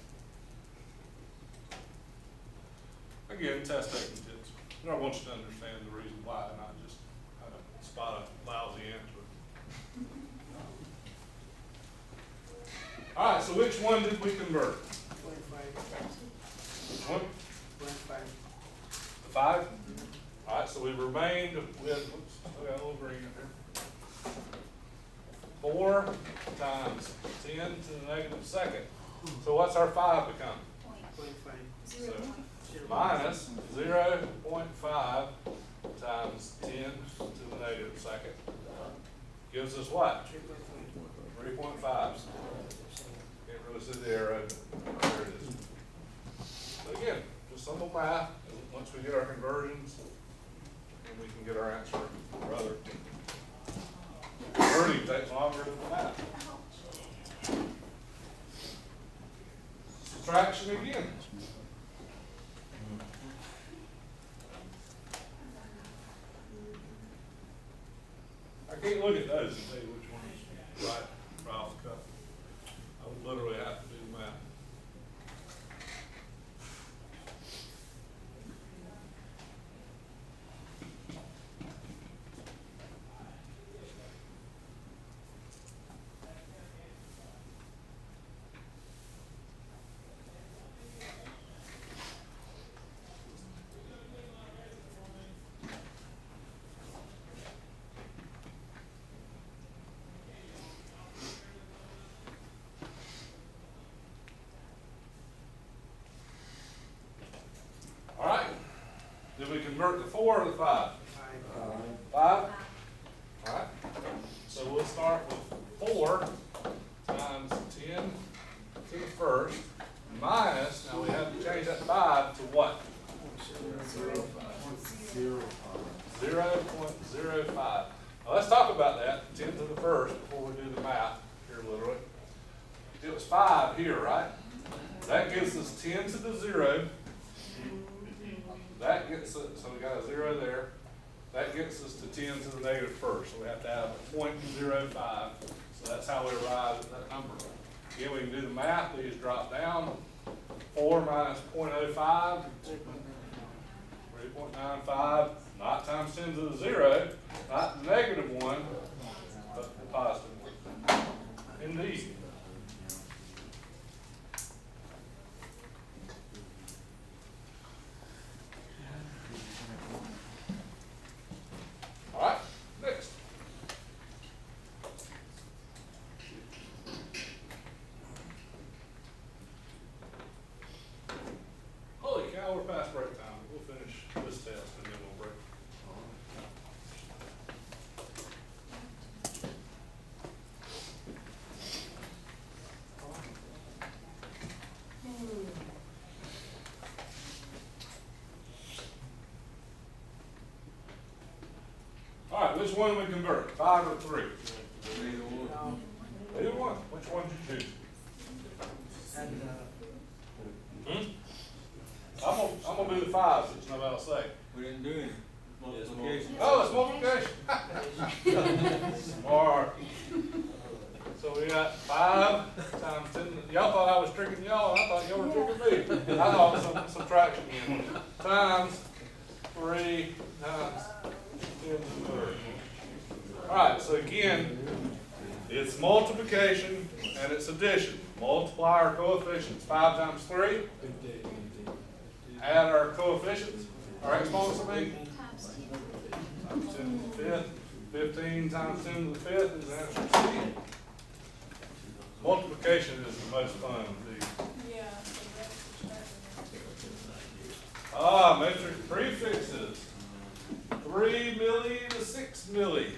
Again, test taking tips. I want you to understand the reason why, not just how to spot a lousy answer. All right, so which one did we convert? Which one? The 5? All right, so we remained with, whoops, I got a little green in there. 4 times 10 to the negative second. So what's our 5 become? So minus 0.5 times 10 to the negative second gives us what? 3.5. Can't really see the arrow, but there it is. But again, just simple math. Once we get our conversions, and we can get our answer rather. Learning takes longer than that. Subtraction again. I can't look at those and tell you which one is right off the cuff. I would literally have to do the math. All right, did we convert the 4 or the 5? 5? All right, so we'll start with 4 times 10 to the first minus, now we have to change that 5 to what? 0.05. Now let's talk about that, 10 to the first, before we do the math here literally. It was 5 here, right? That gives us 10 to the 0. That gets us, so we got a 0 there. That gets us to 10 to the negative first. So we have to add a 0.05. So that's how we arrive at that number. Again, we can do the math. These drop down. 4 minus 0.05, 3.95, not times 10 to the 0, not the negative 1, but the positive 1. Indeed. All right, next. Holy cow, we're past break time. We'll finish this test and then we'll break. All right, which one we convert? 5 or 3? Either one. Which one did you choose? I'm gonna do the 5 since nobody will say. We didn't do any multiplication. Oh, it's multiplication. Smart. So we got 5 times 10. Y'all thought I was tricking y'all, and I thought y'all were tricking me. I thought it was subtraction again. Times 3 times 10 to the third. All right, so again, it's multiplication and it's addition. Multiply our coefficients. 5 times 3. Add our coefficients, our exponents, I mean. Times 10 to the 5th. 15 times 10 to the 5th is answer C. Multiplication is the most fun of these. Metric prefixes. 3 milli to 6 milli.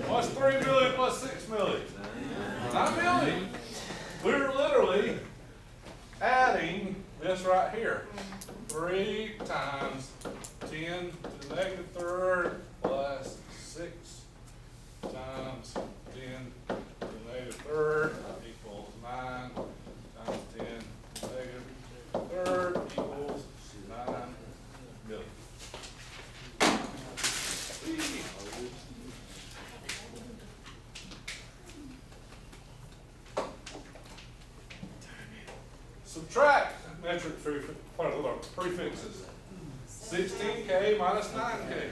What's 3 milli plus 6 milli? 9 milli. We're literally adding this right here. 3 times 10 to the negative third plus 6 times 10 to the negative third equals 9 times 10 to the negative third equals 9 million. Subtract metric prefixes. 16K minus 9K.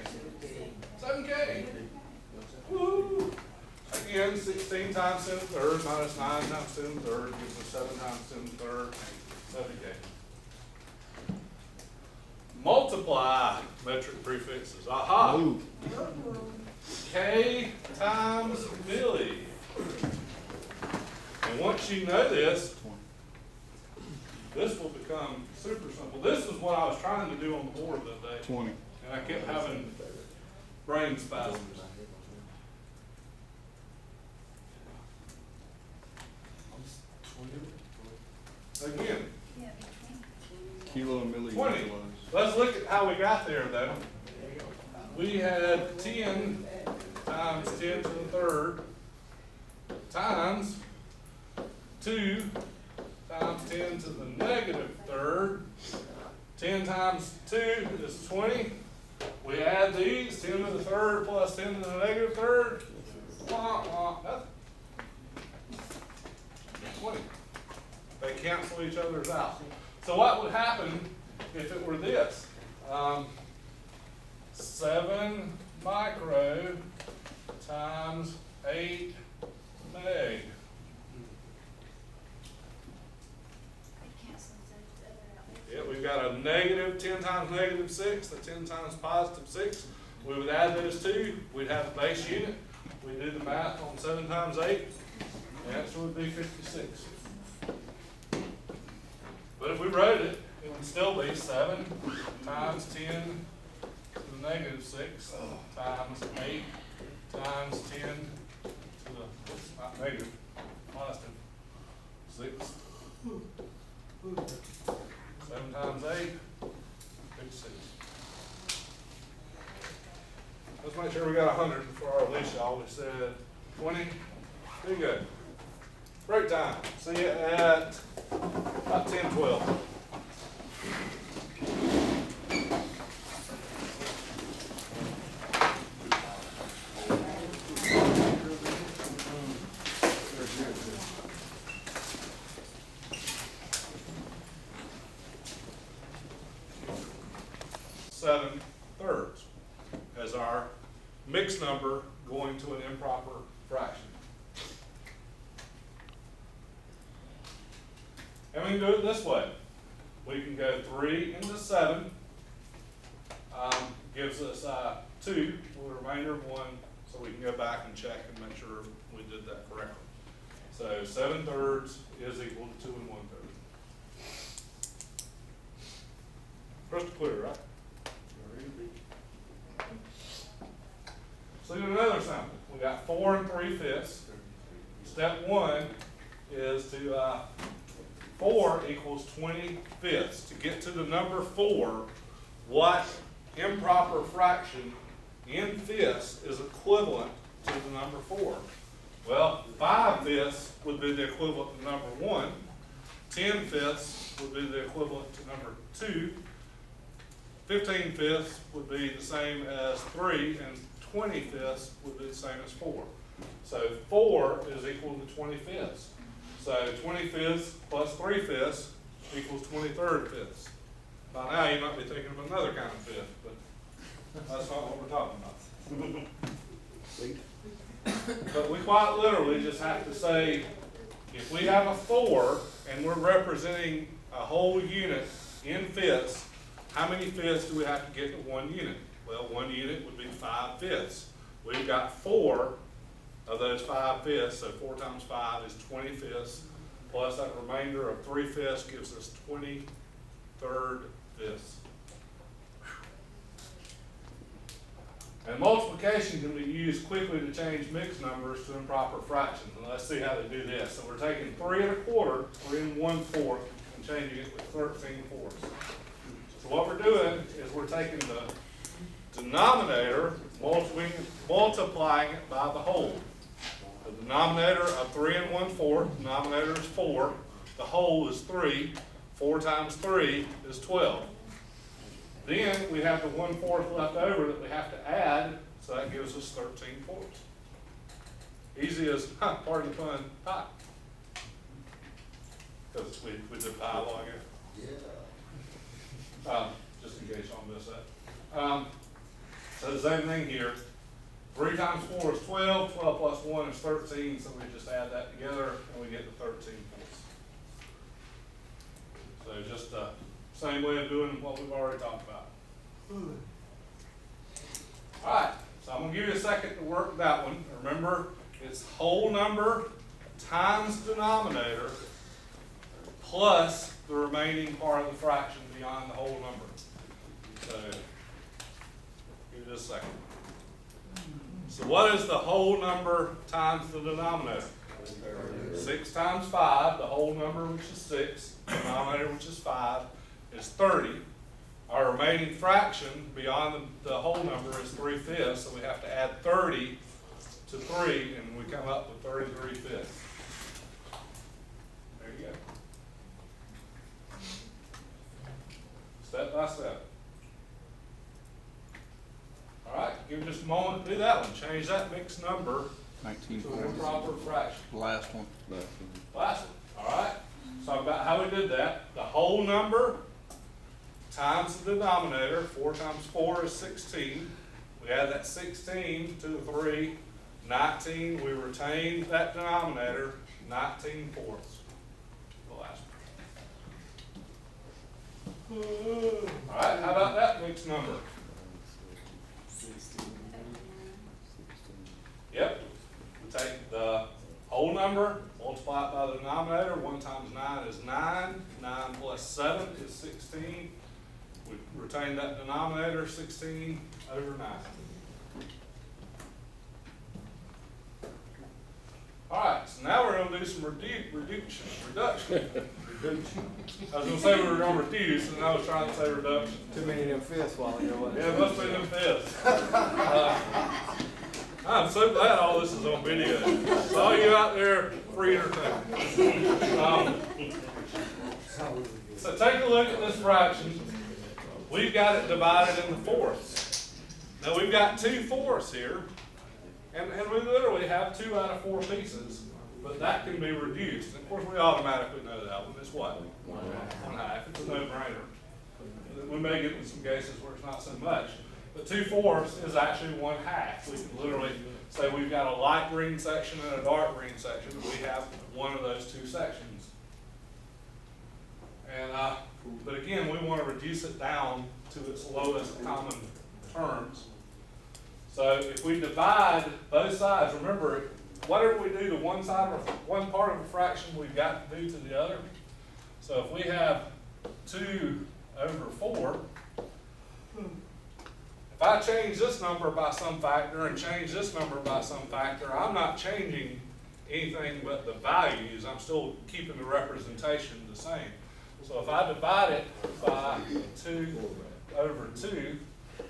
7K. Woo! Again, 16 times 10 to the third minus 9 times 10 to the third gives us 7 times 10 to the third, 7K. Multiply metric prefixes. Aha! Ooh. K times milli. And once you know this, this will become super simple. This is what I was trying to do on the board that day. 20. And I kept having brain spasms. Again, Kilo and milli. 20. Let's look at how we got there though. We had 10 times 10 to the third times 2 times 10 to the negative third. 10 times 2 is 20. We add these, 10 to the third plus 10 to the negative third. Nothing. 20. They cancel each other's out. So what would happen if it were this? 7 micro times 8 meg. It cancels each other out. Yeah, we've got a negative 10 times negative 6, a 10 times positive 6. We would add those two, we'd have the base unit. We do the math on 7 times 8. The answer would be 56. But if we wrote it, it would still be 7 times 10 to the negative 6 times 8 times 10 to the, oops, not negative, positive 6. 7 times 8, 56. Let's make sure we got 100 before our Alicia always said 20. Pretty good. Break time. See you at about 10:12. Seven thirds as our mixed number going to an improper fraction. And we can do it this way. We can go 3 into 7, gives us 2 with a remainder of 1, so we can go back and check and make sure we did that correctly. So 7 thirds is equal to 2 1/3. Crystal clear, right? So do another sample. We got 4 3/5. Step 1 is to 4 equals 20/5. To get to the number 4, what improper fraction in fifths is equivalent to the number 4? Well, 5/5 would be the equivalent to number 1. 10/5 would be the equivalent to number 2. 15/5 would be the same as 3, and 20/5 would be the same as 4. So 4 is equal to 20/5. So 20/5 plus 3/5 equals 23/5. By now you might be thinking of another kind of fifth, but that's not what we're talking about. But we quite literally just have to say, if we have a 4 and we're representing a whole unit in fifths, how many fifths do we have to get to 1 unit? Well, 1 unit would be 5/5. We've got 4 of those 5/5, so 4 times 5 is 20/5, plus that remainder of 3/5 gives us 23/5. And multiplication can be used quickly to change mixed numbers to improper fractions. And let's see how they do this. So we're taking 3 1/4, 3 1/4, and changing it with 13/4. So what we're doing is we're taking the denominator, multiplying it by the whole. The denominator of 3 1/4, denominator is 4, the whole is 3, 4 times 3 is 12. Then we have the 1/4 left over that we have to add, so that gives us 13/4. Easy as, pardon the pun, pi. Because we did pi log it. Yeah. Just in case y'all missed that. So the same thing here. 3 times 4 is 12, 12 plus 1 is 13, so we just add that together and we get the 13/4. So just the same way of doing what we've already talked about. All right, so I'm going to give you a second to work that one. Remember, it's whole number times denominator plus the remaining part of the fraction beyond the whole number. So, give me just a second. So what is the whole number times the denominator? 6 times 5, the whole number which is 6, denominator which is 5, is 30. Our remaining fraction beyond the whole number is 3/5, so we have to add 30 to 3, and we come up with 33/5. There you go. Step by step. All right, give me just a moment to do that one. Change that mixed number to a 1940. proper fraction. Last one. Last one. Last one, all right? Talk about how we did that. The whole number times the denominator. 4 times 4 is 16. We add that 16 to the 3, 19. We retain that denominator, 19/4. The last one. All right, how about that mixed number? Yep, we take the whole number, multiply it by the denominator. 1 times 9 is 9. 9 plus 7 is 16. We retain that denominator, 16 over 9. All right, so now we're gonna do some reduction. I was gonna say we were gonna reduce, and I was trying to say reduction. Too many of them fists while ago, wasn't Yeah, it must be them fists. I'm so glad all this is on video. So all you out there, free entertainment. So take a look at this fraction. We've got it divided into fourths. Now we've got 2 fourths here, and we literally have 2 out of 4 pieces, but that can be reduced. And of course, we automatically know that one. It's what? 1/2. It's a no-brainer. We may get in some cases where it's not so much. But 2/4 is actually 1/2. We can literally say we've got a light green section and a dark green section. We have one of those 2 sections. And, but again, we want to reduce it down to its lowest common terms. So if we divide both sides, remember, whatever we do to one side or one part of a fraction, we've got to do to the other. So if we have 2 over 4, if I change this number by some factor and change this number by some factor, I'm not changing anything but the values. I'm still keeping the representation the same. So if I divide it by 2 over 2,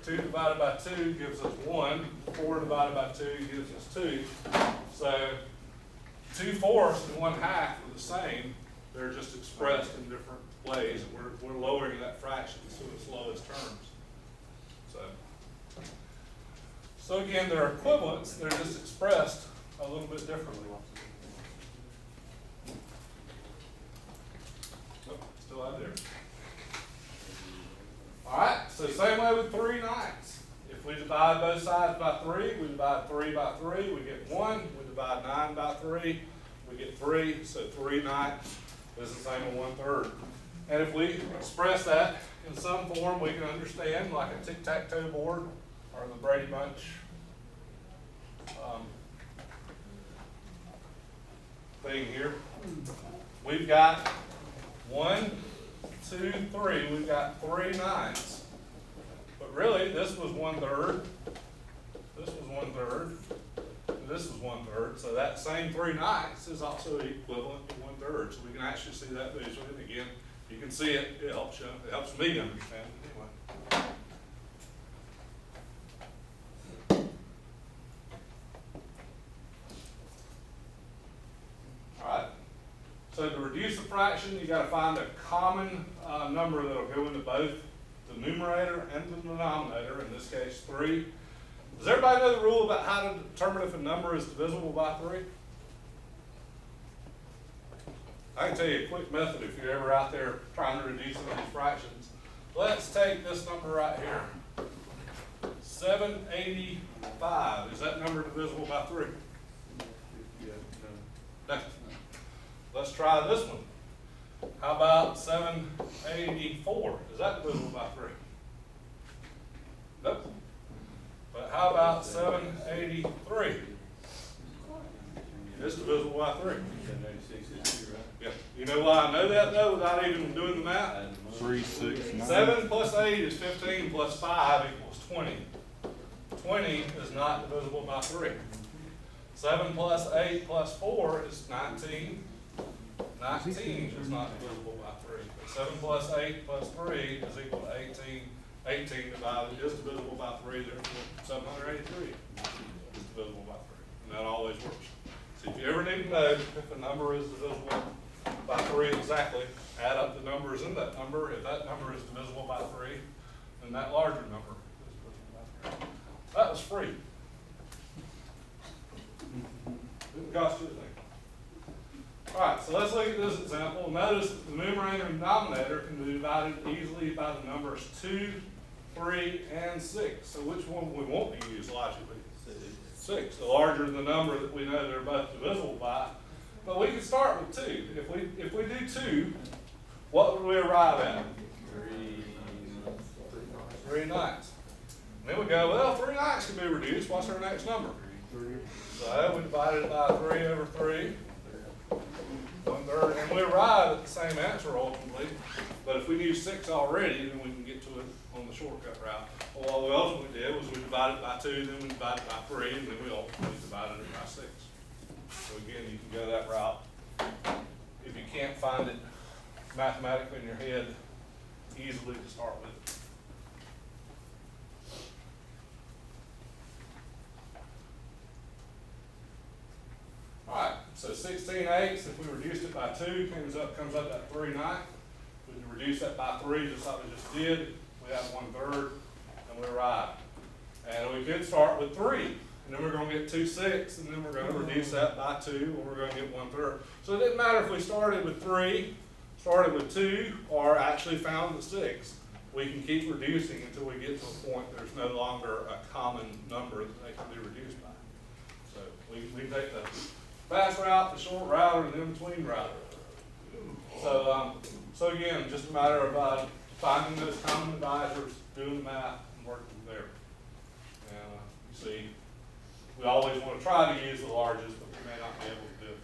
2 divided by 2 gives us 1, 4 divided by 2 gives us 2. So 2/4 and 1/2 are the same. They're just expressed in different ways. We're lowering that fraction to its lowest terms. So again, they're equivalents, they're just expressed a little bit differently. Oh, still out there. All right, so same way with 3/9. If we divide both sides by 3, we divide 3 by 3, we get 1. We divide 9 by 3, we get 3. So 3/9 is the same as 1/3. And if we express that in some form we can understand, like a tic-tac-toe board or the Brady Bunch thing here. We've got 1, 2, 3. We've got 3 9s. But really, this was 1/3. This was 1/3. And this was 1/3. So that same 3 9s is also equivalent to 1/3. So we can actually see that visually. And again, you can see it. It helps you. It helps me understand it anyway. So to reduce a fraction, you got to find a common number that'll go into both the numerator and the denominator, in this case 3. Does everybody know the rule about how to determine if a number is divisible by 3? I can tell you a quick method if you're ever out there trying to reduce some of these fractions. Let's take this number right here. 785. Is that number divisible by 3? No. Let's try this one. How about 784? Is that divisible by 3? Nope. But how about 783? It's divisible by 3. 786 is 2, right? Yeah. You know why I know that though, without even doing the math? 3, 6, 9. 7 plus 8 is 15 plus 5 equals 20. 20 is not divisible by 3. 7 plus 8 plus 4 is 19. 19 is not divisible by 3. But 7 plus 8 plus 3 is equal to 18. 18 divided is divisible by 3, therefore 783 is divisible by 3. And that always works. So if you ever need to know if a number is divisible by 3 exactly, add up the numbers in that number. If that number is divisible by 3, then that larger number is divisible by 3. That was free. Didn't cost you anything. Alright, so let's look at this example. Notice that the numerator and denominator can be divided easily by the numbers 2, 3, and 6. So which one we want to use logically? 6. The larger the number that we know they're both divisible by. But we can start with 2. If we do 2, what would we arrive at? 3 ninths. And then we go, well, 3 ninths can be reduced. What's our next number? 3. So we divided it by 3 over 3. 1/3, and we arrive at the same answer ultimately, but if we knew 6 already, then we can get to it on the shortcut route. Well, what we ultimately did was we divided it by 2, then we divided it by 3, and then we ultimately divided it by 6. So again, you can go that route. If you can't find it mathematically in your head, easily to start with. Alright, so 16/8, if we reduced it by 2, comes up at 3 ninths. We can reduce that by 3 just like we just did. We have 1/3, and we arrive. And we could start with 3, and then we're going to get 2 6, and then we're going to reduce that by 2, and we're going to get 1/3. So it didn't matter if we started with 3, started with 2, or actually found the 6. We can keep reducing until we get to a point there's no longer a common number that they can be reduced by. So we take the fast route, the short route, or the in-between route. So again, just a matter of finding those common divisors, doing the math, and working from there. And you see, we always want to try to use the largest, but we may not be able to do it.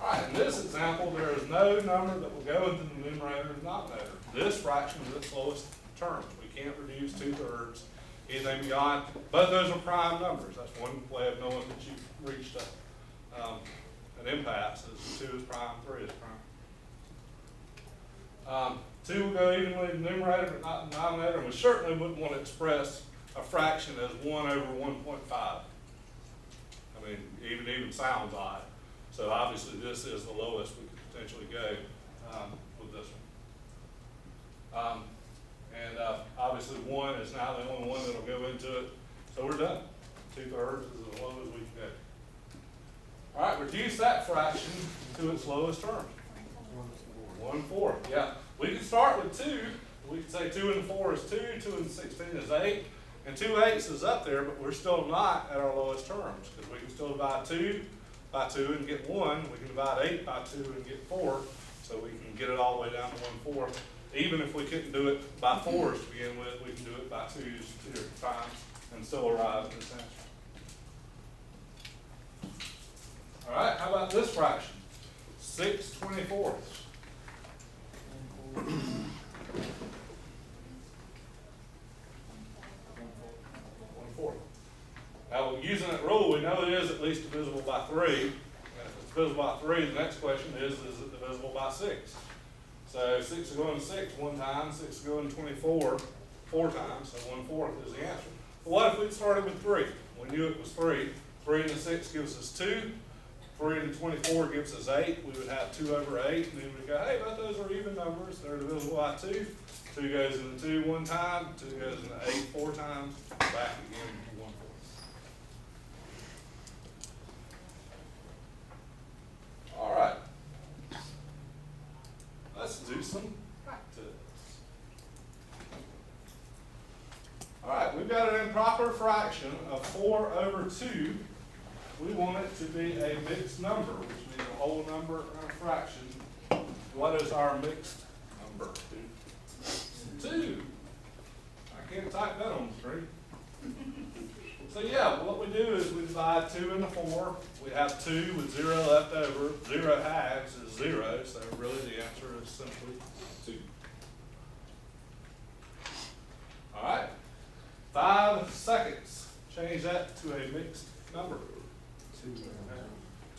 All right, in this example, there is no number that will go into the numerator and denominator. This fraction is its lowest terms. We can't reduce 2/3, anything beyond. Both those are prime numbers. That's one way of knowing that you've reached an impasse. Is 2 is prime, 3 is prime. 2 will go evenly in the numerator, but not in the denominator. And we certainly wouldn't want to express a fraction as 1 over 1.5. I mean, even sounds odd. So obviously this is the lowest we could potentially go with this one. Obviously 1 is now the only one that will go into it. So we're done. 2/3 is as low as we can go. All right, reduce that fraction to its lowest term. 1/4, yeah. We can start with 2. We can say 2 and 4 is 2, 2 and 16 is 8, and 2 eighths is up there, but we're still not at our lowest terms, because we can still divide 2 by 2 and get 1. We can divide 8 by 2 and get 4, so we can get it all the way down to 1/4. Even if we couldn't do it by 4s to begin with, we can do it by 2s 2 different times and still arrive at this answer. All right, how about this fraction? 6/24. 1/4. Now, using that rule, we know it is at least divisible by 3. And if it's divisible by 3, the next question is it divisible by 6? So 6 will go into 6 one time, 6 will go into 24 4 times, so 1/4 is the answer. But what if we started with 3? We knew it was 3. 3 into 6 gives us 2. 3 into 24 gives us 8. We would have 2 over 8, and then we go, hey, both those are even numbers. They're divisible by 2. 2 goes into 2 one time, 2 goes into 8 4 times, back again to 1/4. All right. Let's do some practice. All right, we've got an improper fraction of 4 over 2. We want it to be a mixed number, which means a whole number and a fraction. What is our mixed number? 2. I can't type that on the screen. So yeah, what we do is we divide 2 into 4. We have 2 with 0 left over. 0 halves is 0, so really the answer is simply 2. All right, 5 seconds. Change that to a mixed number.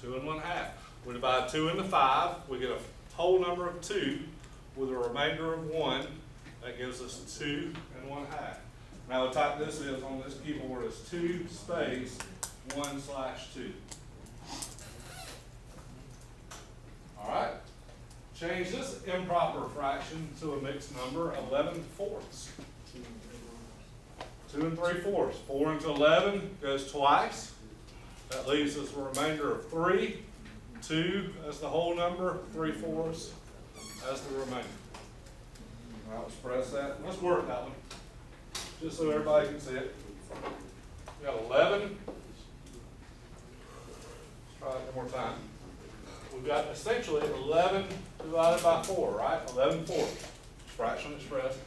2 and 1/2. We divide 2 into 5, we get a whole number of 2 with a remainder of 1. That gives us 2 1/2. Now the type this is on this keyboard is 2 space 1/2. All right. Change this improper fraction to a mixed number, 11/4. 2 3/4. 4 into 11 goes twice. That leaves us a remainder of 3. 2 as the whole number, 3/4 as the remainder. I'll express that. Let's work that one, just so everybody can see it. We got 11. Let's try it one more time. We've got essentially 11 divided by 4, right? 11/4. Fraction expressed.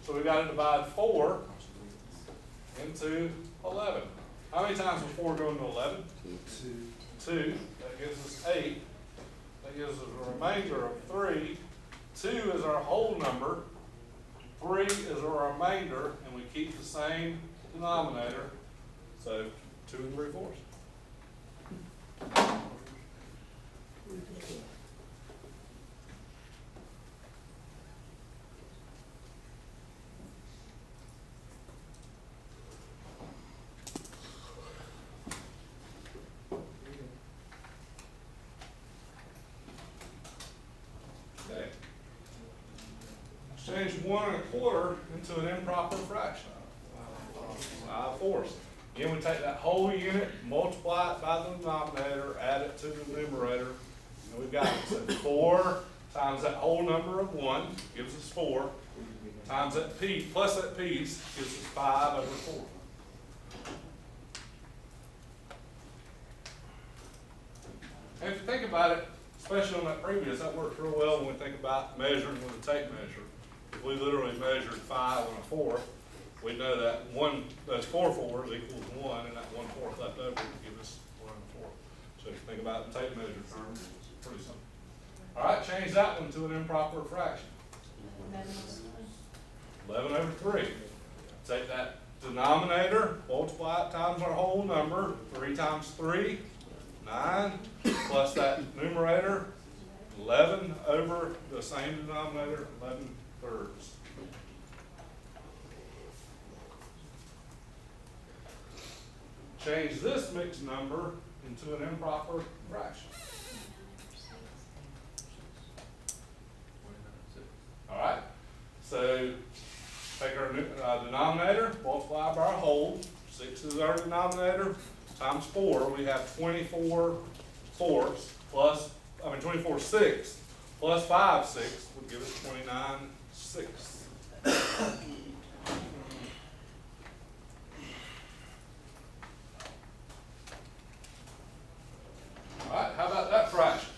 So we've got to divide 4 into 11. How many times will 4 go into 11? 2. That gives us 8. That gives us a remainder of 3. 2 is our whole number. 3 is our remainder, and we keep the same denominator. So 2 3/4. Okay. Change 1 1/4 into an improper fraction. 5/4. Again, we take that whole unit, multiply it by the denominator, add it to the numerator, and we've got it. So 4 times that whole number of 1 gives us 4, times that piece, plus that piece gives us 5/4. And if you think about it, especially on that previous, that works real well when we think about measuring with a tape measure. If we literally measured 5 1/4, we know that those 4 4s equals 1, and that 1/4 left over would give us 1 1/4. So if you think about it in tape measure terms, it's pretty simple. All right, change that one to an improper fraction. 11/3. Take that denominator, multiply it times our whole number. 3 times 3, 9, plus that numerator, 11 over the same denominator, 11/3. Change this mixed number into an improper fraction. All right, so take our denominator, multiply by our whole. 6 is our denominator, times 4. We have 24/4 plus, 24/6 plus 5/6 would give us 29/6. All right, how about that fraction?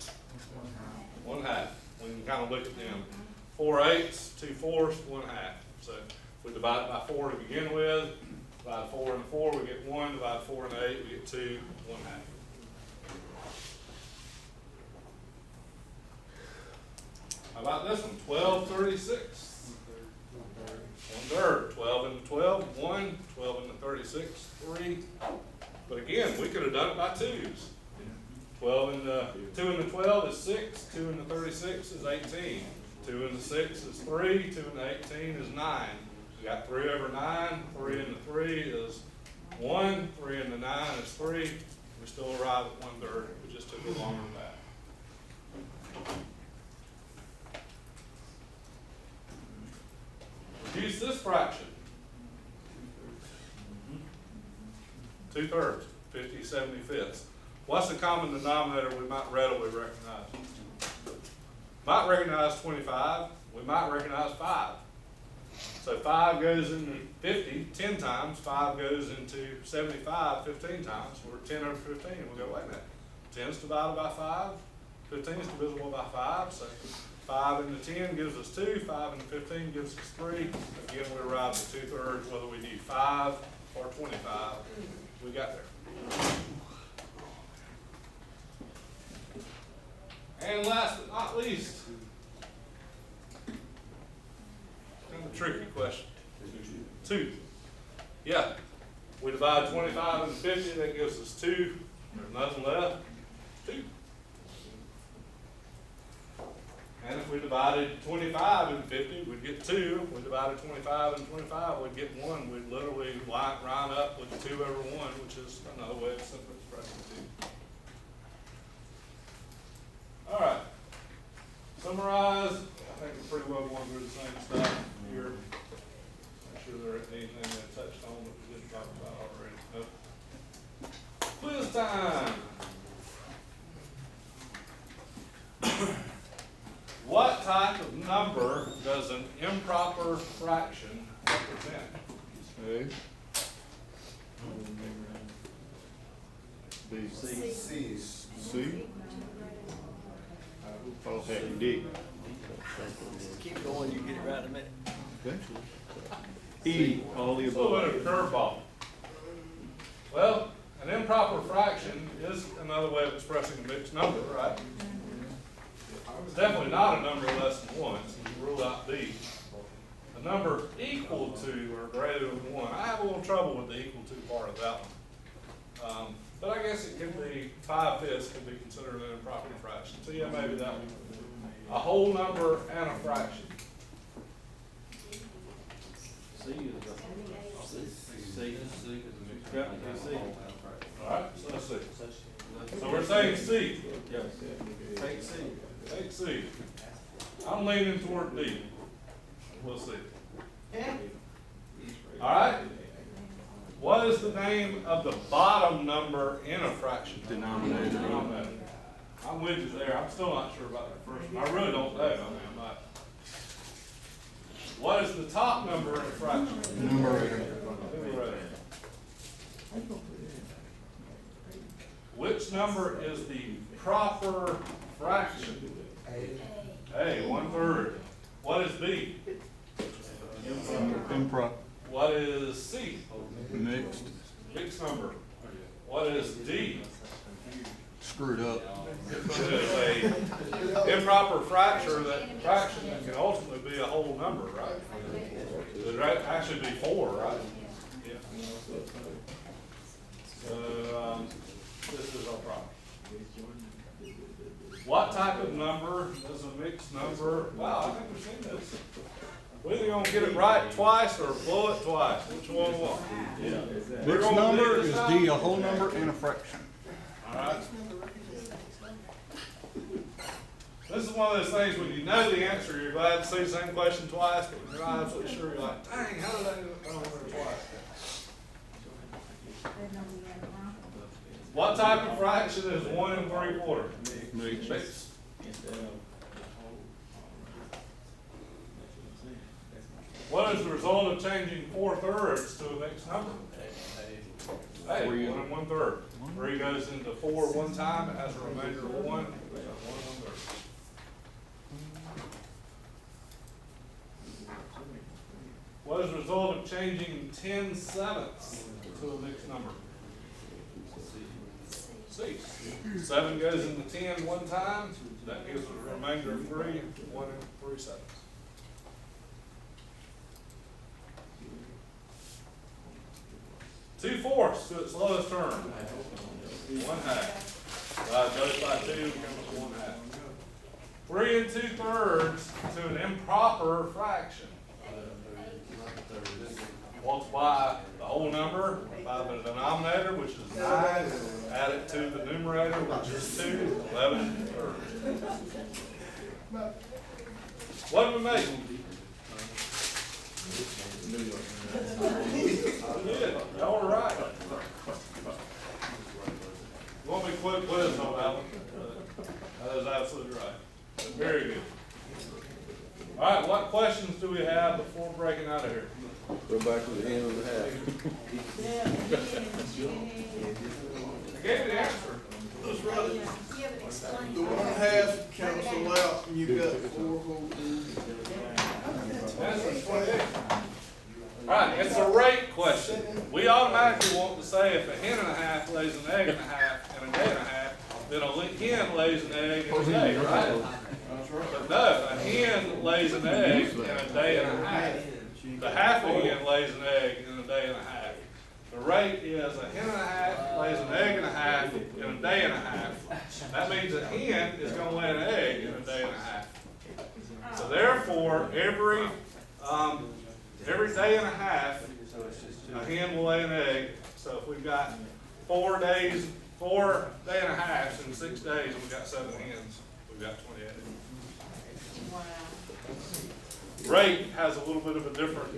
1/2. We can kind of look at them. 4 8s, 2 4s, 1/2. So if we divide it by 4 to begin with, divide 4 into 4, we get 1. Divide 4 into 8, we get 2, 1/2. How about this one? 12/36. 1/3. 12 into 12, 1. 12 into 36, 3. But again, we could have done it by 2s. 2 into 12 is 6. 2 into 36 is 18. 2 into 6 is 3. 2 into 18 is 9. We got 3/9. 3 into 3 is 1. 3 into 9 is 3. We still arrive at 1/3. We just took it longer than that. Reduce this fraction. 2/3, 50/75. What's the common denominator we might readily recognize? Might recognize 25, we might recognize 5. So 5 goes into 50 10 times, 5 goes into 75 15 times. We're 10 over 15. We'll go, wait a minute. 10 is divided by 5, 15 is divisible by 5, so 5 into 10 gives us 2, 5 into 15 gives us 3. Again, we arrived at 2/3, whether we need 5 or 25, we got there. And last but not least, kind of a tricky question. 2. Yeah, we divide 25 into 50, that gives us 2. There's nothing left. 2. And if we divided 25 and 50, we'd get 2. If we divided 25 and 25, we'd get 1. We'd literally round up with 2 over 1, which is another way of simply expressing 2. All right. Summarize. I think we're pretty well going through the same stuff here. Make sure there isn't anything that touched on that we didn't talk about already. Nope. Quiz time. What type of number does an improper fraction represent? A. B. C's. C. Oh, heck, D. Keep going, you get it right in a minute. Eventually. E, all the It's a little above. bit of a curveball. Well, an improper fraction is another way of expressing a mixed number, right? It's definitely not a number less than 1, so you rule out B. A number equal to or greater than 1. I have a little trouble with the equal to part of that one. But I guess it could be 5/5 could be considered an improper fraction. So yeah, maybe that would be a whole number and a fraction. C is a mixed Yeah, fraction. All right, so let's see. So we're saying C. Yes. Take C. Take C. I'm leaning toward D. We'll see. All right. What is the name of the bottom number in a fraction? Denominator. I'm with you there. I'm still not sure about that first one. I really don't know. I mean, I'm not. What is the top number in a fraction? Numerator. Numerator. Which number is the proper fraction? A, 1/3. What is B? Improper. What is C? Mixed. Mixed number. What is D? Screwed up. It is a improper fraction that can ultimately be a whole number, right? It would actually be 4, right? Yeah. So, this is our problem. What type of number is a mixed number? Wow, I think we've seen this. We're either gonna get it right twice or blow it twice. Which one we want? We're Mixed gonna number do is this time? D, a whole number and a fraction. Alright. This is one of those things when you know the answer, you're glad to see the same question twice, but when you're not absolutely sure, you're like, dang, how did I end up going over twice? What type of fraction is 1 3/4? Mixed. Mixed. What is the result of changing 4/3 to a mixed number? Hey, 1 1/3. 3 goes into 4 one time, it has a remainder of 1, so 1 1/3. What is the result of changing 10/7 to a mixed number? C. 7 goes into 10 one time, that gives a remainder of 3, 1 3/7. Two fourths to its lowest term. 1/2. Goes by 2, becomes 1/2. 3 2/3 to an improper fraction. Multiply the whole number by the denominator, which is 9, add it to the numerator, which is 2, 11 3rds. What do we make? Good, y'all were right. You want me to quit quiz on that one? That is absolutely right. Very good. All right, what questions do we have before breaking out of here? Go back to the end of the half. I gave you the answer. Just run it. explain. The 1/2 cancel out and you got 4 whole. Answer's 28. All right, it's a rate question. We automatically want to say if a hen and a half lays an egg and a half in a day and a half, then a hen lays an egg in a day, right? But no, a hen lays an egg in a day and a half. The half a hen lays an egg in a day and a half. The rate is a hen and a half lays an egg and a half in a day and a half. That means a hen is going to lay an egg in a day and a half. therefore, every day and a half, a hen will lay an egg. So if we've got 4 day and a half in 6 days, we've got 7 hens. We've got 20 eggs. Rate has a little bit of a different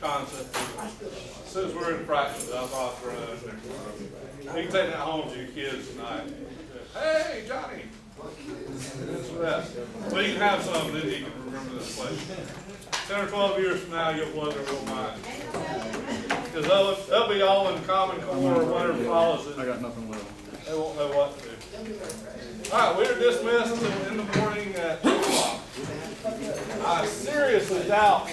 concept. Since we're in fractions, I thought I'd throw that in there. You can take that home to your kids tonight. Hey, Johnny. That's for that. But you can have some, then you can remember this place. 10 or 12 years from now, you'll blow their real mind. Because they'll be all in Common Core or whatever follows it. I got nothing left. They won't know what to do. All right, we're dismissed in the morning at 2 o'clock. I seriously doubt